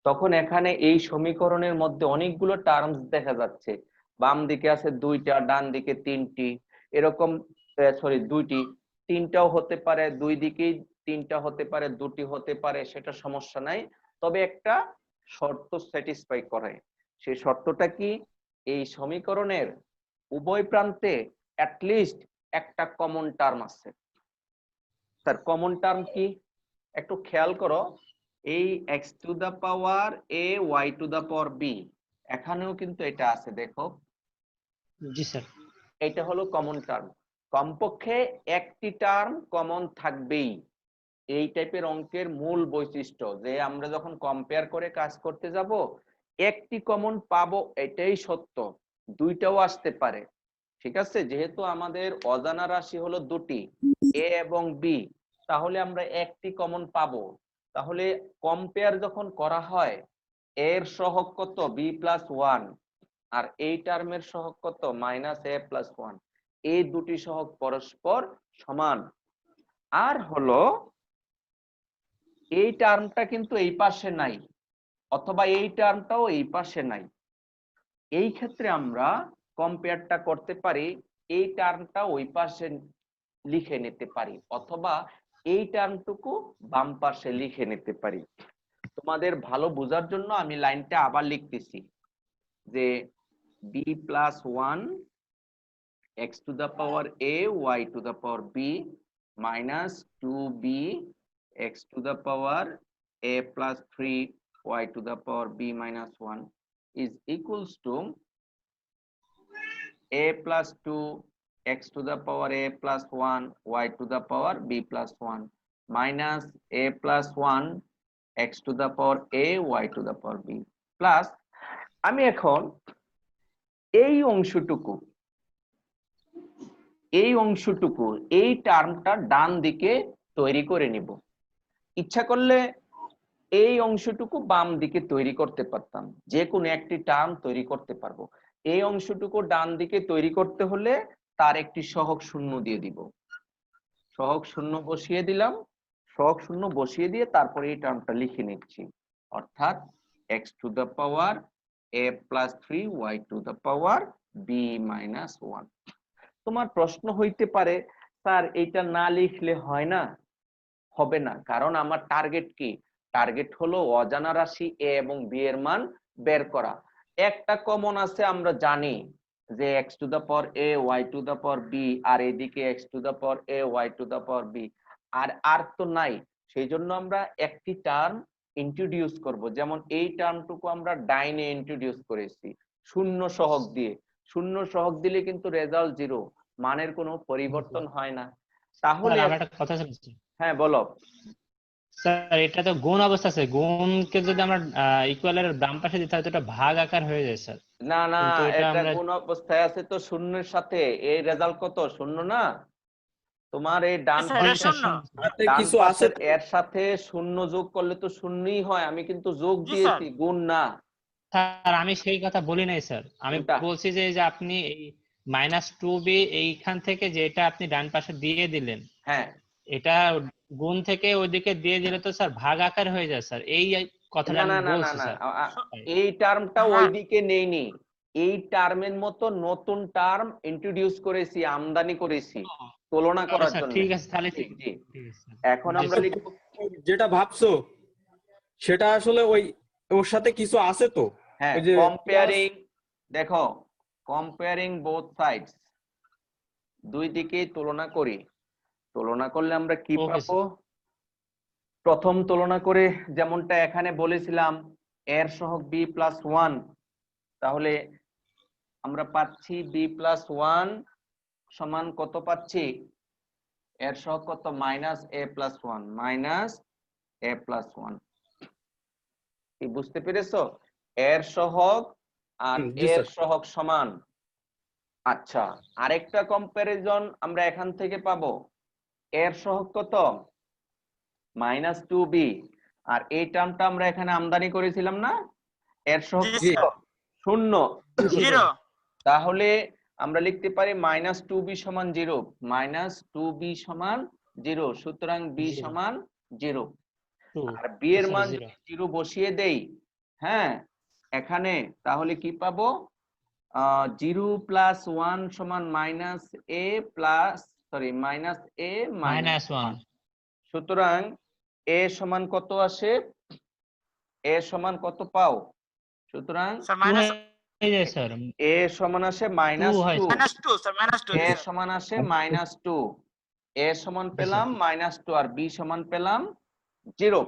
তখন এখানে এই সমীকরণের মধ্যে অনেকগুলো টার্মস দেখা যাচ্ছে। বাম দিকে আছে 2টা, ডান দিকে 3টি, এরকম সরি 2টি, 3টাও হতে পারে, দুই দিকেই 3টা হতে পারে, 2টি হতে পারে, সেটা সমস্যা নাই। তবে একটা শর্ত স্যাটিসফাই করে। সেই শর্তটা কি? এই সমীকরণের উভয় প্রান্তে অ্যাটলিস্ট একটা কমন টার্ম আছে। তার কমন টার্ম কি? একটু খেয়াল করো, এই x to the power a y to the power b, এখানেও কিন্তু এটা আছে, দেখো জি স্যার। এটা হলো কমন টার্ম। কমপক্ষে একটি টার্ম কমন থাকবেই। এই টাইপের অঙ্কের মূল বৈশিষ্ট্য যে আমরা যখন কম্পেয়ার করে কাজ করতে যাব, একটি কমন পাবো, এটাই সত্য, দুইটাও আসতে পারে। ঠিক আছে, যেহেতু আমাদের অজানা রাশি হলো দুটি, a এবং b, তাহলে আমরা একটি কমন পাবো। তাহলে কম্পেয়ার যখন করা হয়, এর সহগ কত? b প্লাস 1, আর এই টার্মের সহগ কত? Minus a plus 1। এই দুটি সহগ পরস্পর সমান। আর হলো এই টার্মটা কিন্তু এই পাশে নাই, অথবা এই টার্মটাও এই পাশে নাই। এই ক্ষেত্রে আমরা কম্পেয়ারটা করতে পারি, এই টার্মটা ওই পাশে লিখে নিতে পারি, অথবা এই টার্মটুকু বাম পাশে লিখে নিতে পারি। তোমাদের ভালো বোঝার জন্য আমি লাইনটা আবার লিখতেছি যে b plus 1 x to the power a y to the power b minus 2b x to the power a plus 3 y to the power b minus 1 is equals to a plus 2 x to the power a plus 1 y to the power b plus 1 minus a plus 1 x to the power a y to the power b plus আমি এখন এই অংশটুকু এই টার্মটা ডান দিকে তৈরি করে নিব ইচ্ছা করলে এই অংশটুকু বাম দিকে তৈরি করতে পারতাম যে কোনো একটি টার্ম তৈরি করতে পারবো এই অংশটুকু ডান দিকে তৈরি করতে হলে তার একটি সহগ শূন্য দিয়ে দিব সহগ শূন্য বসিয়ে দিলাম সহগ শূন্য বসিয়ে দিয়ে তারপরে এই টার্মটা লিখে নিচ্ছি অর্থাৎ x to the power a plus 3 y to the power b minus 1 তোমার প্রশ্ন হইতে পারে স্যার এটা না লিখলে হয় না হবে না কারণ আমার টার্গেট কি টার্গেট হলো অজানা রাশি a এবং b এর মান বের করা একটা কমন আছে আমরা জানি যে x to the power a y to the power b আর এদিকে x to the power a y to the power b আর তো নাই সেইজন্য আমরা একটি টার্ম ইন্ট্রোডিউস করব যেমন এই টার্মটুকু আমরা ডাইনে ইন্ট্রোডিউস করেছি শূন্য সহগ দিয়ে শূন্য সহগ দিলে কিন্তু রেজাল্ট 0 মানের কোনো পরিবর্তন হয় না তাহলে আমার একটা কথা শুনছি হ্যাঁ বলো স্যার এটা তো গুণ অবস্থা আছে গুণকে যদি আমরা ইকুয়ালের বাম পাশে দিতে হয় তো এটা ভাগ আকার হয়ে যায় স্যার না না কিন্তু এটা এটা আমরা কোন অবস্থায় আছে তো শূন্যের সাথে এই রেজাল্ট কত শূন্য না তোমার এই ডান স্যার, এটা পাশে শূন্য। হাতে ডান কিছু আছে পাশের এর সাথে শূন্য যোগ করলে তো শূন্যই হয় আমি কিন্তু যোগ জি, দিয়েছি গুণ না স্যার আমি সেই কথা বলি নাই স্যার আমি কোনটা? বলছি যে আপনি এই -2b এইখান থেকে যেটা আপনি ডান পাশে দিয়ে দিলেন হ্যাঁ এটা গুণ থেকে ওইদিকে দিয়ে দিলে তো স্যার ভাগ আকার হয়ে যায় স্যার এই কথাটা না আমি না না না বলছি না স্যার এই টার্মটা হ্যাঁ। ওইদিকে নেইনি এই টার্মের মতো নতুন টার্ম ইন্ট্রোডিউস করেছি আমদানি করেছি তুলনা করার স্যার জন্য ঠিক আছে তাহলে জি, জি। ঠিক আছে স্যার। এখন আমরা লিখব যেটা ভাবছো সেটা আসলে ওর সাথে কিছু আছে তো হ্যাঁ ওই যে কম্পেয়ারিং দেখো কম্পেয়ারিং বোথ সাইডস দুই দিকে তুলনা করি তুলনা করলে আমরা কি Okay, পাবো প্রথম তুলনা করে যেমনটা এখানে বলেছিলাম এর সহগ b প্লাস 1 তাহলে আমরা পাচ্ছি b প্লাস 1 সমান কত পাচ্ছি এর সহগ কত minus a plus 1 minus a plus 1 কি বুঝতে পেরেছো এর সহগ আর জি, এর স্যার। সহগ সমান আচ্ছা আরেকটা কম্পারিজন আমরা এখান থেকে পাবো এর সহগ কত -2b আর এই টার্মটা আমরা এখানে আমদানি করেছিলাম না এর সহগ জি, কত? শূন্য জিরো তাহলে আমরা লিখতে পারি -2b সমান 0 -2b সমান 0 সুতরাং b Zero. সমান 0 Two. আর b এর Sorry, মান zero. 0 বসিয়ে দেই হ্যাঁ এখানে তাহলে কি পাবো 0 প্লাস 1 সমান minus a plus sorry minus a minus -1 সুতরাং a সমান কত আসে a সমান কত পাও সুতরাং স্যার Two মাইনাস হয়ে যায় স্যার a সমান আসে -2 হয়। -2 স্যার -2 a সমান আসে -2 a সমান পেলাম -2 আর b সমান পেলাম 0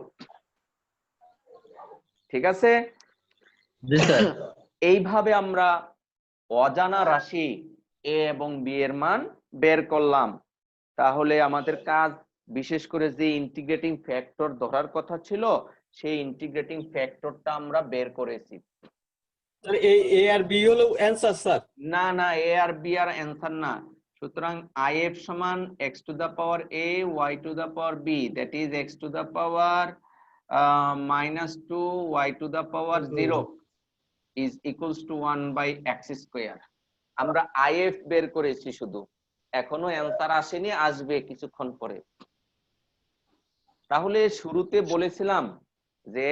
ঠিক আছে জি স্যার এইভাবে আমরা অজানা রাশি a এবং b এর মান বের করলাম তাহলে আমাদের কাজ বিশেষ করে যে ইন্টিগ্রেটিং ফ্যাক্টর ধরার কথা ছিল সেই ইন্টিগ্রেটিং ফ্যাক্টরটা আমরা বের করেছি স্যার এই এ আর বি হলো অ্যানসার স্যার না না a আর b আর অ্যানসার না সুতরাং if সমান x to the power a y to the power b that is x to the power -2 y to the power 0 is equals to 1 by x square আমরা if বের করেছি শুধু এখনো অ্যানসার আসেনি আসবে কিছুক্ষণ পরে তাহলে শুরুতে বলেছিলাম যে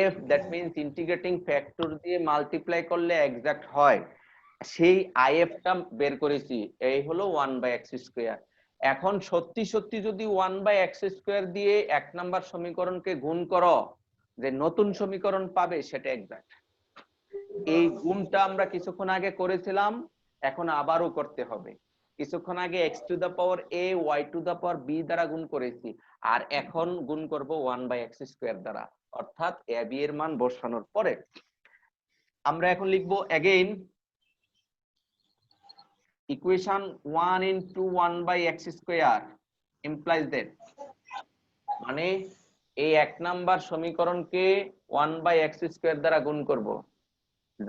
if that means integrating factor দিয়ে মাল্টিপ্লাই করলে এক্সাক্ট হয় সেই if টা বের করেছি এই হলো 1 বাই x স্কয়ার এখন সত্যি সত্যি যদি 1 বাই x স্কয়ার দিয়ে এক নাম্বার সমীকরণকে গুণ করো যে নতুন সমীকরণ পাবে সেটা এক্সাক্ট এই গুণটা আমরা কিছুক্ষণ আগে করেছিলাম এখন আবারও করতে হবে। কিছুক্ষণ আগে x to the power a y to the power b দ্বারা গুণ করেছি, আর এখন গুণ করব 1/x স্কয়ার দ্বারা, অর্থাৎ a b এর মান বসানোর পরে আমরা এখন লিখব again equation 1 into 1/x square implies that, মানে এই এক নাম্বার সমীকরণকে 1/x স্কয়ার দ্বারা গুণ করব,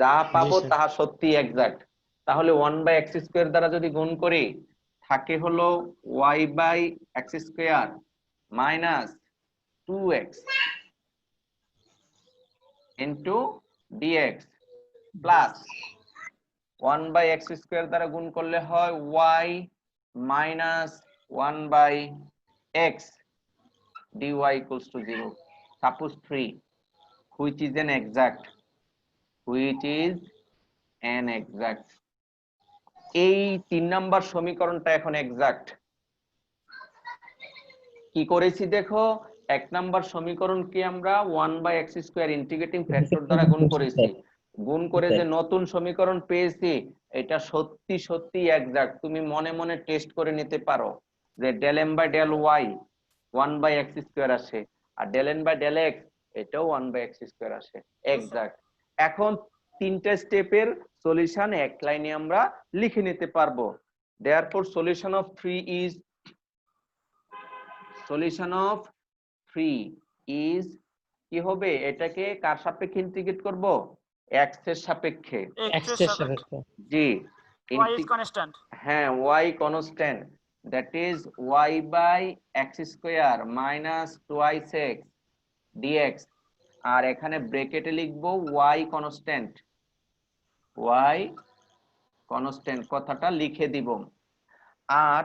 যা পাবো স্যার। তাহা সত্যি এক্সাক্ট। তাহলে 1/x স্কয়ার দ্বারা যদি গুণ করি থাকে হলো y/x square minus 2x into dx plus 1/x square দ্বারা গুণ করলে হয় y minus 1/x dy equals to 0. Suppose 3, which is an exact, এই 3 নাম্বার সমীকরণটা এখন এক্সাক্ট। কি করেছি দেখো, এক নাম্বার সমীকরণকে আমরা 1/x স্কয়ার ইন্টিগ্রেটিং ফ্যাক্টর দ্বারা গুণ করেছি, গুণ করে যে নতুন সমীকরণ পেয়েছি এটা সত্যি সত্যি এক্সাক্ট। তুমি মনে মনে টেস্ট করে নিতে পারো যে del m by del y 1/x square আসে, আর del n by del x এটাও 1/x স্কয়ার আসে, এক্সাক্ট। এখন তিনটা স্টেপের সলিউশন এক লাইনে আমরা লিখে নিতে পারবো। therefore solution of 3 is কি হবে, এটাকে কার সাপেক্ষে ইন্টিগ্রেট করব, x এর সাপেক্ষে। x এর সাপেক্ষে। জি, y is constant. হ্যাঁ y constant, that is y/x square minus 2x dx, আর এখানে ব্র্যাকেটে লিখব y কনস্ট্যান্ট কথাটা লিখে দিব। আর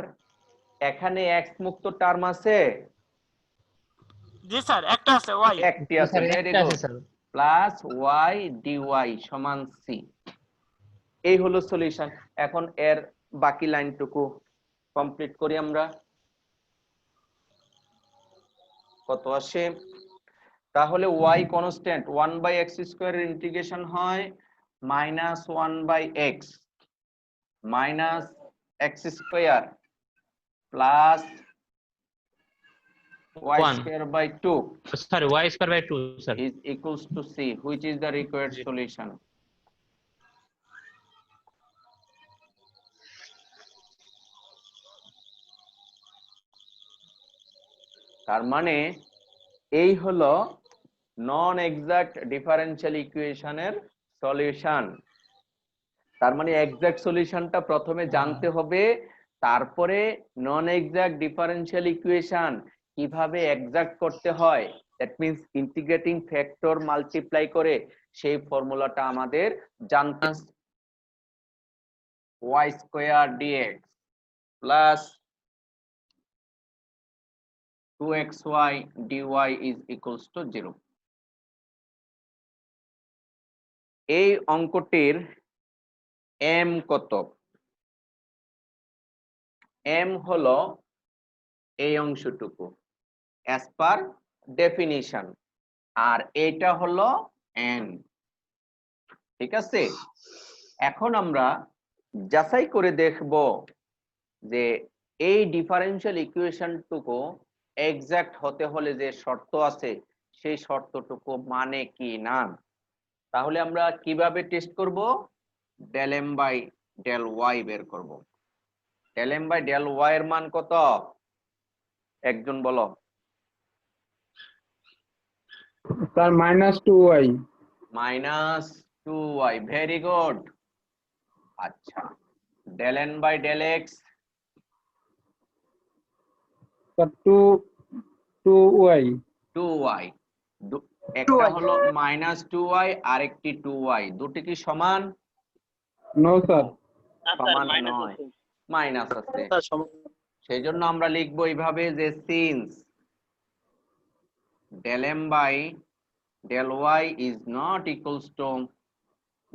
এখানে x মুক্ত টার্ম আছে, জি স্যার, একটা আছে y। একটি আছে, ভেরি একটা আছে good, sir. Plus y dy সমান c। এই হলো সলিউশন। এখন এর বাকি লাইনটুকু কমপ্লিট করি আমরা। কত আসে, তাহলে y কনস্ট্যান্ট 1/x স্কয়ারের ইন্টিগ্রেশন হয় minus 1/x minus x square plus y One. Square by 2 Sorry, y square by 2, sir. is equals to c, which is the required solution. তার মানে এই হলো নন এক্সাক্ট ডিফারেনশিয়াল ইকুয়েশনের সলিউশন। তার মানে exact সলিউশনটা প্রথমে জানতে হবে, তারপরে নন এক্সাক্ট ডিফারেনশিয়াল ইকুয়েশন কিভাবে এক্সাক্ট করতে হয়, that means integrating factor multiply করে সেই ফর্মুলাটা আমাদের জানতে। y square dx plus 2xy dy is equals to 0. এই অঙ্কটির m কত, m হলো এই অংশটুকু as per definition, আর এটা হলো n, ঠিক আছে। এখন আমরা যাচাই করে দেখব যে এই ডিফারেনশিয়াল ইকুয়েশনটুকু এক্সাক্ট হতে হলে যে শর্ত আছে সেই শর্তটুকু মানে কি না। তাহলে আমরা কিভাবে টেস্ট করব, del m by del y বের করব। del m by del y এর মান কত, একজন বলো। Sir -2y। -2y, very good. আচ্ছা, del n by del x, sir 2y। 2y, একটা হলো -2y আর একটি 2y, দুটি কি সমান? No sir. সমান নয়, মাইনাস আছে। সেই জন্য আমরা লিখবো এইভাবে যে since del m by del y is not equals to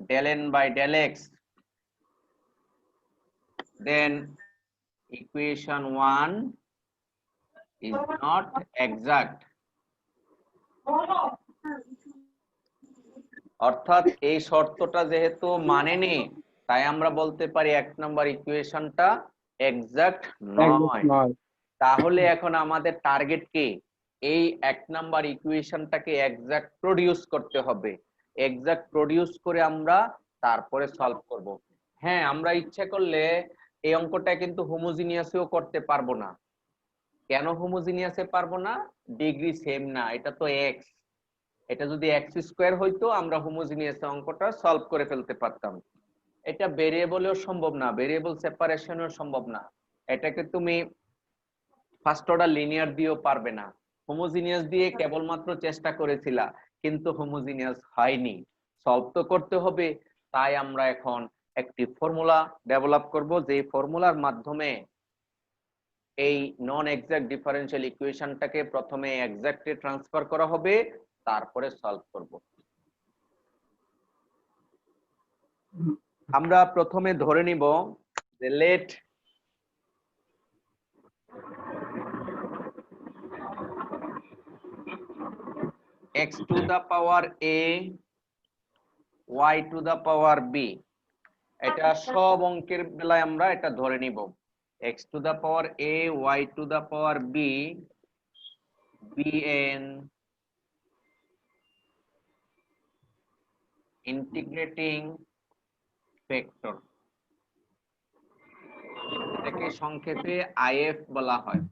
del n by del x, then equation 1 is not exact. অর্থাৎ এই শর্তটা যেহেতু মানেনি, তাই আমরা বলতে পারি 1 নাম্বার ইকুয়েশনটা এক্সাক্ট নয়। নয়। তাহলে এখন আমাদের টার্গেট কি? এই 1 নাম্বার ইকুয়েশনটাকে এক্সাক্ট প্রডিউস করতে হবে। এক্সাক্ট প্রডিউস করে আমরা তারপরে সলভ করব। হ্যাঁ, আমরা ইচ্ছা করলে এই অঙ্কটা কিন্তু হোমোজিনিয়াসও করতে পারবো না। কেন হোমোজিনিয়াসে পারবো না? ডিগ্রি সেম না, এটা তো এক্স। এটা যদি এক্স স্কয়ার হইতো আমরা হোমোজিনিয়াস অঙ্কটা সলভ করে ফেলতে পারতাম। এটা ভেরিয়েবলেও সম্ভব না, ভেরিয়েবল সেপারেশনও সম্ভব না। এটাকে তুমি ফার্স্ট অর্ডার লিনিয়ার দিয়েও পারবে না। হোমোজিনিয়াস দিয়ে কেবলমাত্র চেষ্টা করেছিলা, কিন্তু হোমোজিনিয়াস হয়নি। সলভ তো করতে হবে। তাই আমরা এখন একটি ফর্মুলা ডেভেলপ করব, যে ফর্মুলার মাধ্যমে এই নন এক্সাক্ট ডিফারেনশিয়াল ইকুয়েশনটাকে প্রথমে এক্সাক্টে ট্রান্সফার করা হবে, তারপরে সলভ করব। আমরা প্রথমে ধরে নিব যে late x to the power a y to the power b, এটা সব অঙ্কের বেলায় আমরা এটা ধরে নিব। x to the power a y to the power b bn integrating factor, এটাকে সংক্ষেপে if বলা হয়।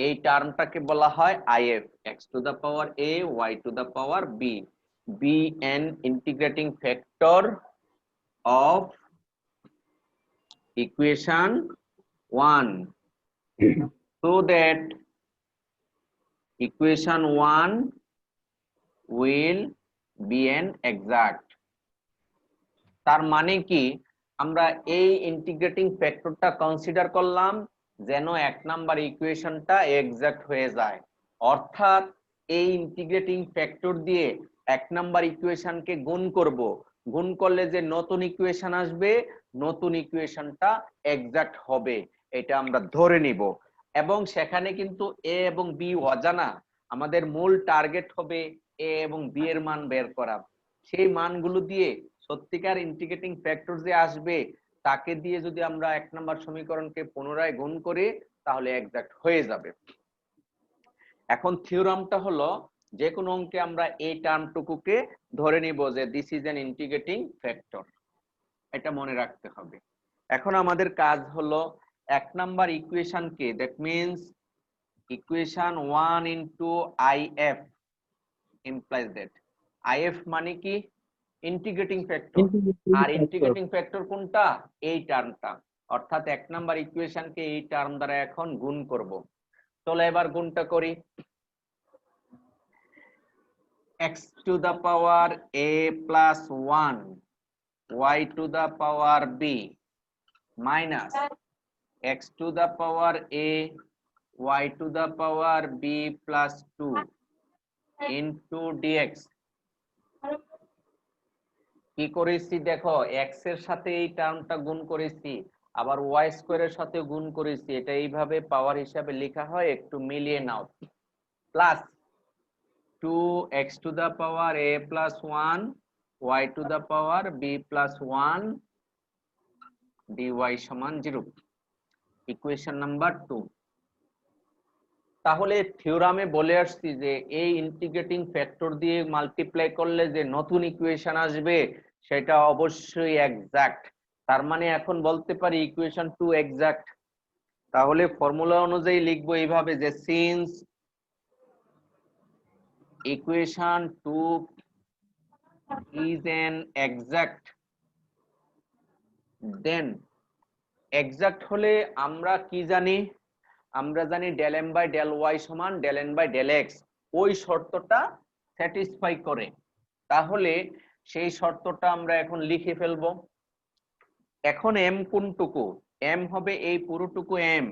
এই টার্মটাকে বলা হয় if, x to the power a y to the power b bn integrating factor of equation 1, so that equation 1 will be an exact। তার মানে কি, আমরা এই ইন্টিগ্রেটিং ফ্যাক্টরটা কনসিডার করলাম যেন 1 নাম্বার ইকুয়েশনটা এক্সাক্ট হয়ে যায়। অর্থাৎ এই ইন্টিগ্রেটিং ফ্যাক্টর দিয়ে 1 নাম্বার ইকুয়েশনকে গুণ করব, গুণ করলে যে নতুন ইকুয়েশন আসবে, নতুন ইকুয়েশনটা এক্সাক্ট হবে, এটা আমরা ধরে নিব। এবং সেখানে কিন্তু এ এবং বি অজানা, আমাদের মূল টার্গেট হবে এ এবং বি এর মান বের করা। সেই মানগুলো দিয়ে সত্যিকার ইন্টিগ্রেটিং ফ্যাক্টর যে আসবে, তাকে দিয়ে যদি আমরা 1 নাম্বার সমীকরণকে পুনরায় গুণ করি, তাহলে এক্সাক্ট হয়ে যাবে। এখন থিওরামটা হলো, যে কোনো অঙ্কে আমরা এই টার্মটুকুকে ধরে নিব যে this is an integrating factor, এটা মনে রাখতে হবে। এখন আমাদের কাজ হলো 1 নাম্বার ইকুয়েশনকে, that means equation 1 into if implies that if মানে কি? Integrating factor. আর ইন্টিগ্রেটিং ফ্যাক্টর কোনটা? এই টার্মটা। অর্থাৎ 1 নাম্বার ইকুয়েশনকে এই টার্ম দ্বারা এখন গুণ করব। চলো এবার গুণটা করি। x to the power a plus 1 y to the power b minus x to the power a y to the power b plus 2 into dx। কি করেছি দেখো, x এর সাথে এই টার্মটা গুণ করেছি, আবার y স্কয়ারের সাথে গুণ করেছি। এটা এইভাবে পাওয়ার হিসাবে লেখা হয়, একটু মিলিয়ে নাও। Plus 2x to the power a plus 1 y to the power b plus 1 dy সমান 0, ইকুয়েশন নাম্বার 2। তাহলে থিওরামে বলে আসছি যে এই ইন্টিগ্রেটিং ফ্যাক্টর দিয়ে মাল্টিপ্লাই করলে যে নতুন ইকুয়েশন আসবে, সেটা অবশ্যই এক্সাক্ট। তার মানে এখন বলতে পারি ইকুয়েশন 2 এক্সাক্ট। তাহলে ফর্মুলা অনুযায়ী লিখবো এইভাবে যে since equation 2 is an exact, then exact হলে আমরা কি জানি? আমরা জানি del m by del y সমান del n by del x, ওই শর্তটা স্যাটিসফাই করে। তাহলে সেই শর্তটা আমরা এখন লিখে ফেলবো। এখন m কোনটুকু? m হবে এই পুরোটুকু m,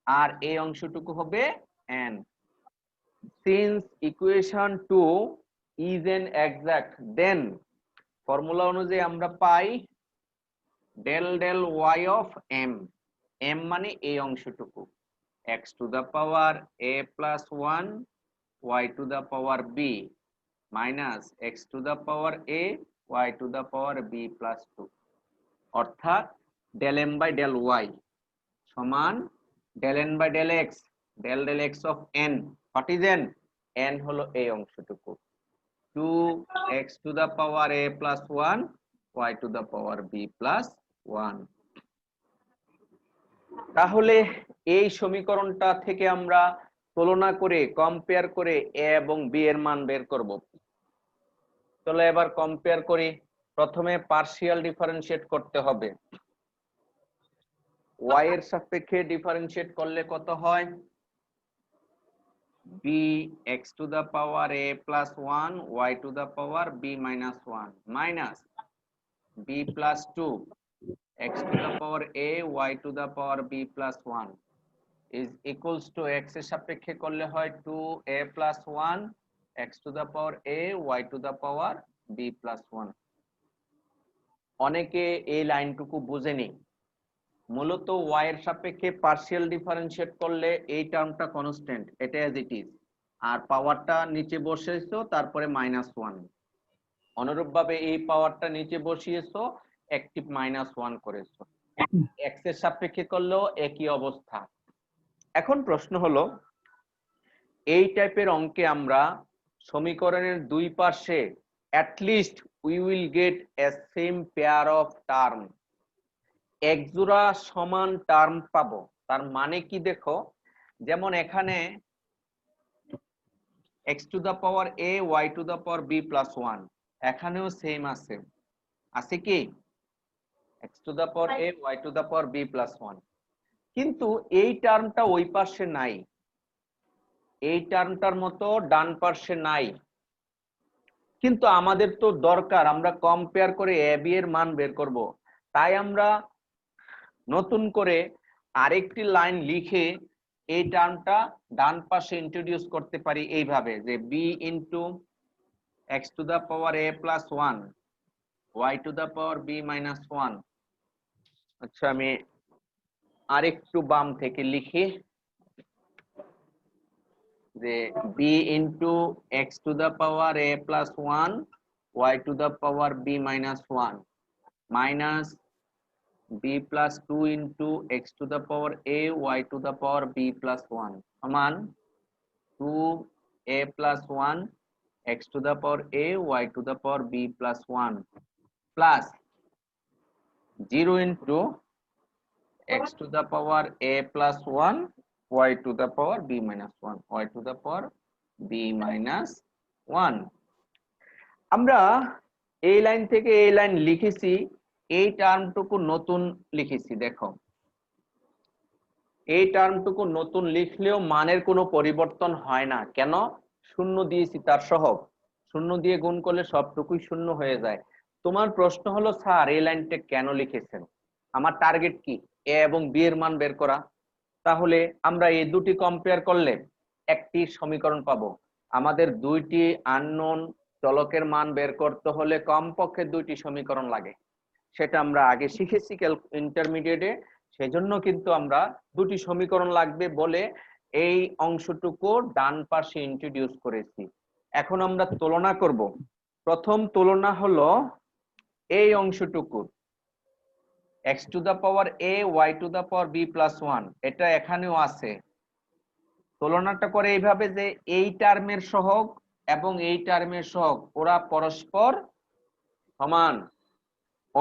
আর এই অংশটুকু হবে n। Since equation 2 is an exact, then formula অনুযায়ী আমরা পাই del del y of m, m মানে এই অংশটুকু, x to the power a plus 1 y to the power b minus x to the power a y to the power b plus 2, অর্থাৎ del m by del y সমান del n by del x, del x of n, what is n হলো এই অংশটুকু, 2x to the power a plus 1 y to the power b plus 1। তাহলে এই সমীকরণটা থেকে আমরা তুলনা করে কম্পেয়ার করে a এবং b এর মান বের করব। চলো এবার কম্পেয়ার করি। প্রথমে পার্শিয়াল ডিফারেন্সিয়েট করতে হবে। y এর সাপেক্ষে ডিফারেন্সিয়েট করলে কত হয়? bx to the power a plus 1 y to the power b minus 1 minus b plus 2 x to the power a y to the power b plus 1 is equals to x এর সাপেক্ষে করলে হয় 2a plus 1 x to the power a y to the power b plus 1। অনেকে এই লাইনটুকু বুঝেনি। মূলত y এর সাপেক্ষে পার্শিয়াল ডিফারেন্সিয়েট করলে এই টার্মটা কনস্ট্যান্ট, এটা অ্যাজ ইট ইজ, আর পাওয়ারটা নিচে বসিয়েছো তারপরে -1। অনুরূপভাবে এই পাওয়ারটা নিচে বসিয়েছো একটি -1 করেছো, x এর সাপেক্ষে করলেও একই অবস্থা। এখন প্রশ্ন হলো, এই টাইপের অঙ্কে আমরা সমীকরণের দুই পাশে at least we will get a same pair of term, এক জোড়া সমান টার্ম পাবো। তার মানে কি দেখো, যেমন এখানে x to the power a y to the power b plus 1, এখানেও সেম আছে, আছে কি x to the power a y to the power b plus 1, কিন্তু এই টার্মটা ওই পাশে নাই, এই টার্মটার মতো ডান পাশে নাই। কিন্তু আমাদের তো দরকার, আমরা কম্পেয়ার করে a b এর মান বের করব, তাই আমরা নতুন করে আরেকটি লাইন লিখে এই টার্মটা ডান পাশে ইন্ট্রোডিউস করতে পারি এইভাবে যে b into x to the power a plus 1 y to the power b minus 1। আচ্ছা, আমি আরেকটু বাম থেকে লিখি যে b into x to the power a plus 1 y to the power b minus 1 minus b plus 2 into x to the power a y to the power b plus 1 সমান 2a plus 1 x to the power a y to the power b plus 1 plus 0 into x to the power a plus 1 y to the power b minus 1 y to the power b minus 1। আমরা এই line থেকে এই line লিখেছি, এই টার্মটুকু নতুন লিখেছি। দেখো, এই টার্মটুকু নতুন লিখলেও মানের কোনো পরিবর্তন হয় না। কেন? শূন্য দিয়েছি তার সহগ, শূন্য দিয়ে গুণ করলে সবটুকুই শূন্য হয়ে যায়। তোমার প্রশ্ন হলো, স্যার এই লাইনটা কেন লিখেছেন? আমার টার্গেট কি? এ এবং বি এর মান বের করা। তাহলে আমরা এই দুটি কম্পেয়ার করলে একটি সমীকরণ পাবো। আমাদের দুইটি আননোন চলকের মান বের করতে হলে কমপক্ষে দুইটি সমীকরণ লাগে, সেটা আমরা আগে শিখেছি ইন্টারমিডিয়েটে। সেজন্য কিন্তু আমরা দুটি সমীকরণ লাগবে বলে এই অংশটুকু ডান পাশে ইন্ট্রোডিউস করেছি। এখন আমরা তুলনা করব। প্রথম তুলনা হলো এই অংশটুকু x to the power a y to the power b plus 1, এটা এখানেও আছে। তুলনাটা করে এইভাবে যে এই টার্মের সহগ এবং এই টার্মের সহগ ওরা পরস্পর সমান।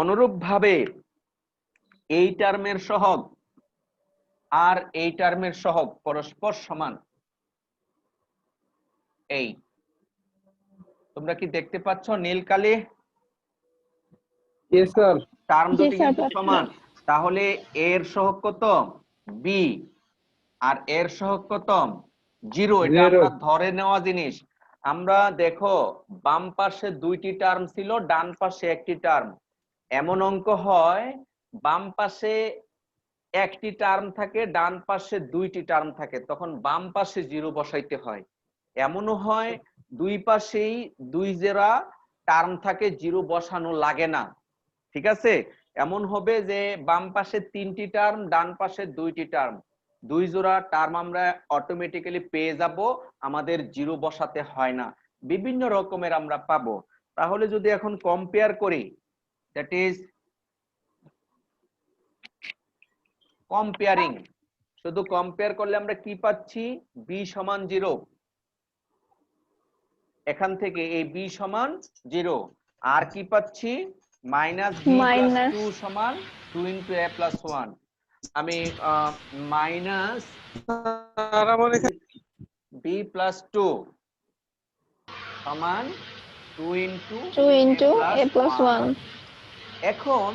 অনুরূপভাবে এই টার্মের সহগ আর এই টার্মের সহগ পরস্পর সমান। এই তোমরা কি দেখতে পাচ্ছ নীল কালি? Yes, sir. টার্ম দুটি কিন্তু সমান। তাহলে এর সহগ কত? b, আর এর সহগ কত? 0। এটা আমরা ধরে নেওয়া জিনিস। আমরা দেখো, বাম পাশে দুইটি টার্ম ছিল, ডান পাশে একটি টার্ম। এমন অঙ্ক হয় বাম পাশে একটি টার্ম থাকে, ডান পাশে দুইটি টার্ম থাকে, তখন বাম পাশে 0 বসাইতে হয়। এমনও হয় দুই পাশেই দুই জোড়া টার্ম থাকে, 0 বসানো লাগে না। ঠিক আছে? এমন হবে যে বাম পাশে 3টি টার্ম, ডান পাশে 2টি টার্ম, দুই জোড়া টার্ম আমরা অটোমেটিক্যালি পেয়ে যাব, আমাদের 0 বসাতে হয় না। বিভিন্ন রকমের আমরা পাবো। তাহলে যদি এখন কম্পেয়ার করি, দ্যাট ইজ কম্পেয়ারিং, শুধু কম্পেয়ার করলে আমরা কি পাচ্ছি, b সমান 0, এখান থেকে এই b সমান 0, আর কি পাচ্ছি, মাইনাস b প্লাস 2 সমান 2 ইন্টু a প্লাস 1। আমি মাইনাস b প্লাস 2 সমান 2 ইন্টু a প্লাস 1। এখন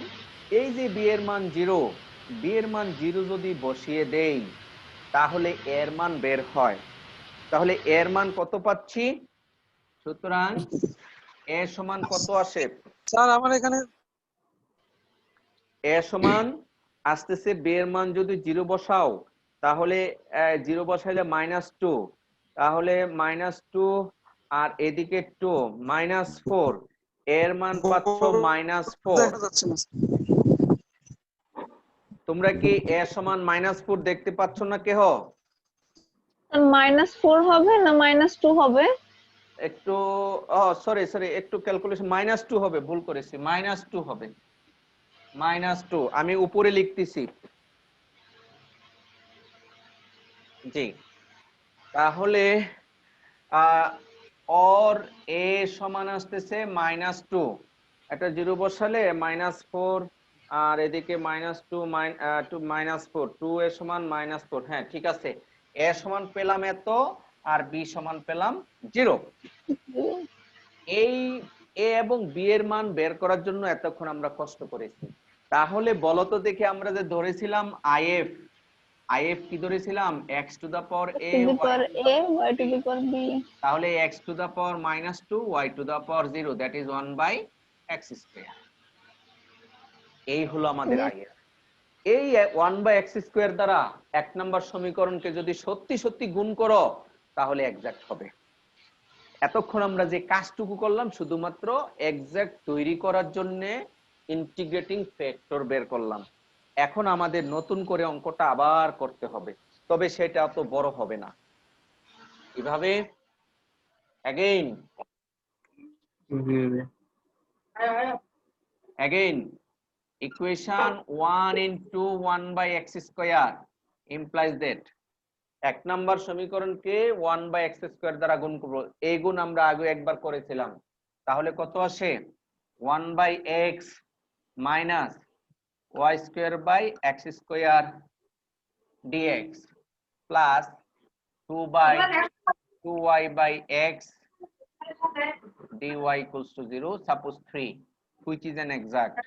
এই যে b এর মান 0, b এর মান 0 যদি বসিয়ে দেই তাহলে এর মান বের হয়। তাহলে এর মান কত পাচ্ছি, সুতরাং a সমান কত আসে স্যার আমার এখানে a সমান আসতেছে, b এর মান যদি 0 বসাও তাহলে 0 বসাইলে -2, তাহলে -2 আর এদিকে 2 -4, এর মান পাচ্ছ -4। দেখা যাচ্ছে না তোমরা কি a সমান -4 দেখতে পাচ্ছ না কেহ? -4 হবে না -2 হবে? একটু সরি একটু ক্যালকুলেশন, -2 হবে, ভুল করেছি, -2 হবে, -2 আমি উপরে লিখতেছি। জি, তাহলে or a সমান আসতেছে -2, একটা 0 বসালে -4 আর এদিকে -2 -4, 2 a সমান -4। হ্যাঁ ঠিক আছে, a সমান পেলাম এত আর b সমান পেলাম 0। এই a এবং b এর মান বের করার জন্য এতক্ষণ আমরা কষ্ট করেছি। তাহলে বলো তো দেখি, আমরা যে ধরেছিলাম if কি ধরেছিলাম, x to the power a y to the power b। তাহলে x to the power -2 y to the power 0, that is 1/x square. এই হলো আমাদের if। এই 1/x স্কয়ার দ্বারা এক নাম্বার সমীকরণকে যদি সত্যি সত্যি গুণ করো তাহলে এক্সাক্ট হবে। এতক্ষণ আমরা যে কাজটুকু করলাম শুধুমাত্র এক্সাক্ট তৈরি করার জন্য ইন্টিগ্রেটিং ফ্যাক্টর বের করলাম। এখন আমাদের নতুন করে অঙ্কটা আবার করতে হবে, তবে সেটা অত বড় হবে না। কিভাবে? again equation 1 into 1/x square implies that এক নাম্বার সমীকরণকে 1/x স্কয়ার দ্বারা গুণ করব। এই গুণ আমরা আগে একবার করেছিলাম, তাহলে কত আসে, 1/x minus y square by x square dx plus 2y by x dy equals to 0, suppose 3, which is an exact,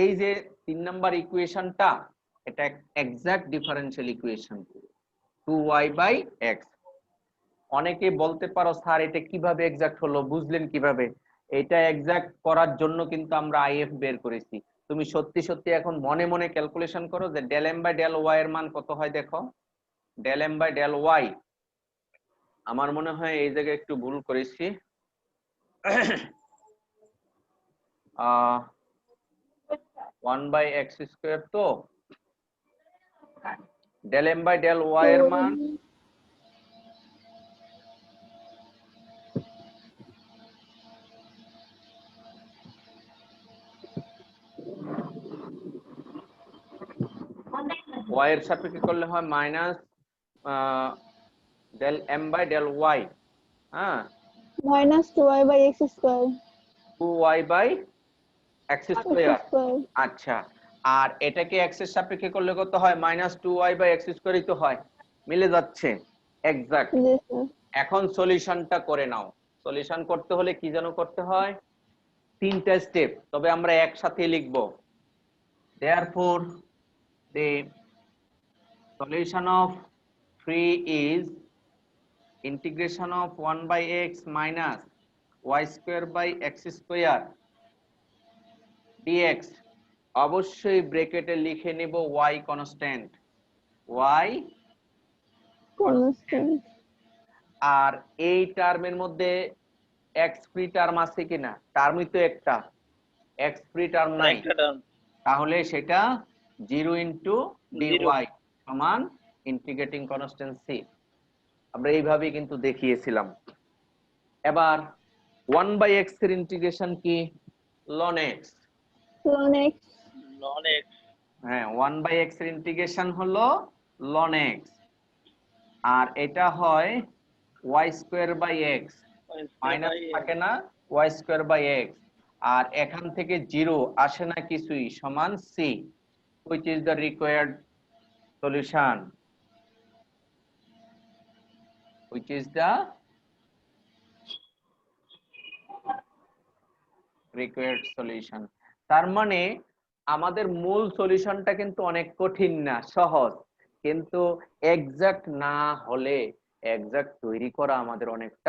এই যে 3 নাম্বার ইকুয়েশনটা, এটা exact differential equation 2y by x। অনেকে বলতে পারো স্যার এটা কিভাবে এক্সাক্ট হলো, বুঝলেন কিভাবে? এটা এক্সাক্ট করার জন্য কিন্তু আমরা if বের করেছি। তুমি সত্যি সত্যি এখন মনে মনে ক্যালকুলেশন করো যে del m by del y এর মান কত হয়। দেখো del m by del y, আমার মনে হয় এই জায়গায় একটু ভুল করেছি, 1/x স্কয়ার, তো del m by del y এর মান y এর সাপেক্ষে করলে হয় minus del m by del y, হ্যাঁ, -2y by x square, 2y by x square. আচ্ছা, আর এটাকে x এর সাপেক্ষে করলে কত হয়, -2y by x স্কয়ারই তো হয়, মিলে যাচ্ছে এক্সাক্ট। এখন সলিউশনটা করে নাও। সলিউশন করতে হলে কি যেন করতে হয়, 3টা স্টেপ, তবে আমরা একসাথে লিখব। therefore the solution of 3 is integration of 1/x minus y square by x square dx, অবশ্যই ব্র্যাকেটে লিখে নেব y কনস্ট্যান্ট, y কনস্ট্যান্ট। আর এই টার্মের মধ্যে x ফ্রি টার্ম আছে কিনা, টার্মই তো একটা, x ফ্রি টার্ম নাই, তাহলে সেটা 0 into dy সমান ইন্টিগ্রেটিং কনস্ট্যান্ট c। আমরা এইভাবেই কিন্তু দেখিয়েছিলাম। এবার 1/x এর ইন্টিগ্রেশন কি? ln x। ln x হ্যাঁ, 1/x এর ইন্টিগ্রেশন হলো ln x, আর এটা হয় y²/x, মাইনাস থাকে না, y²/x, আর এখান থেকে 0 আসে না কিছুই, সমান c, which is the required solution, which is the required solution। তার মানে আমাদের মূল সলিউশনটা কিন্তু অনেক কঠিন না, সহজ, কিন্তু এক্সাক্ট না হলে এক্সাক্ট তৈরি করা আমাদের অনেকটা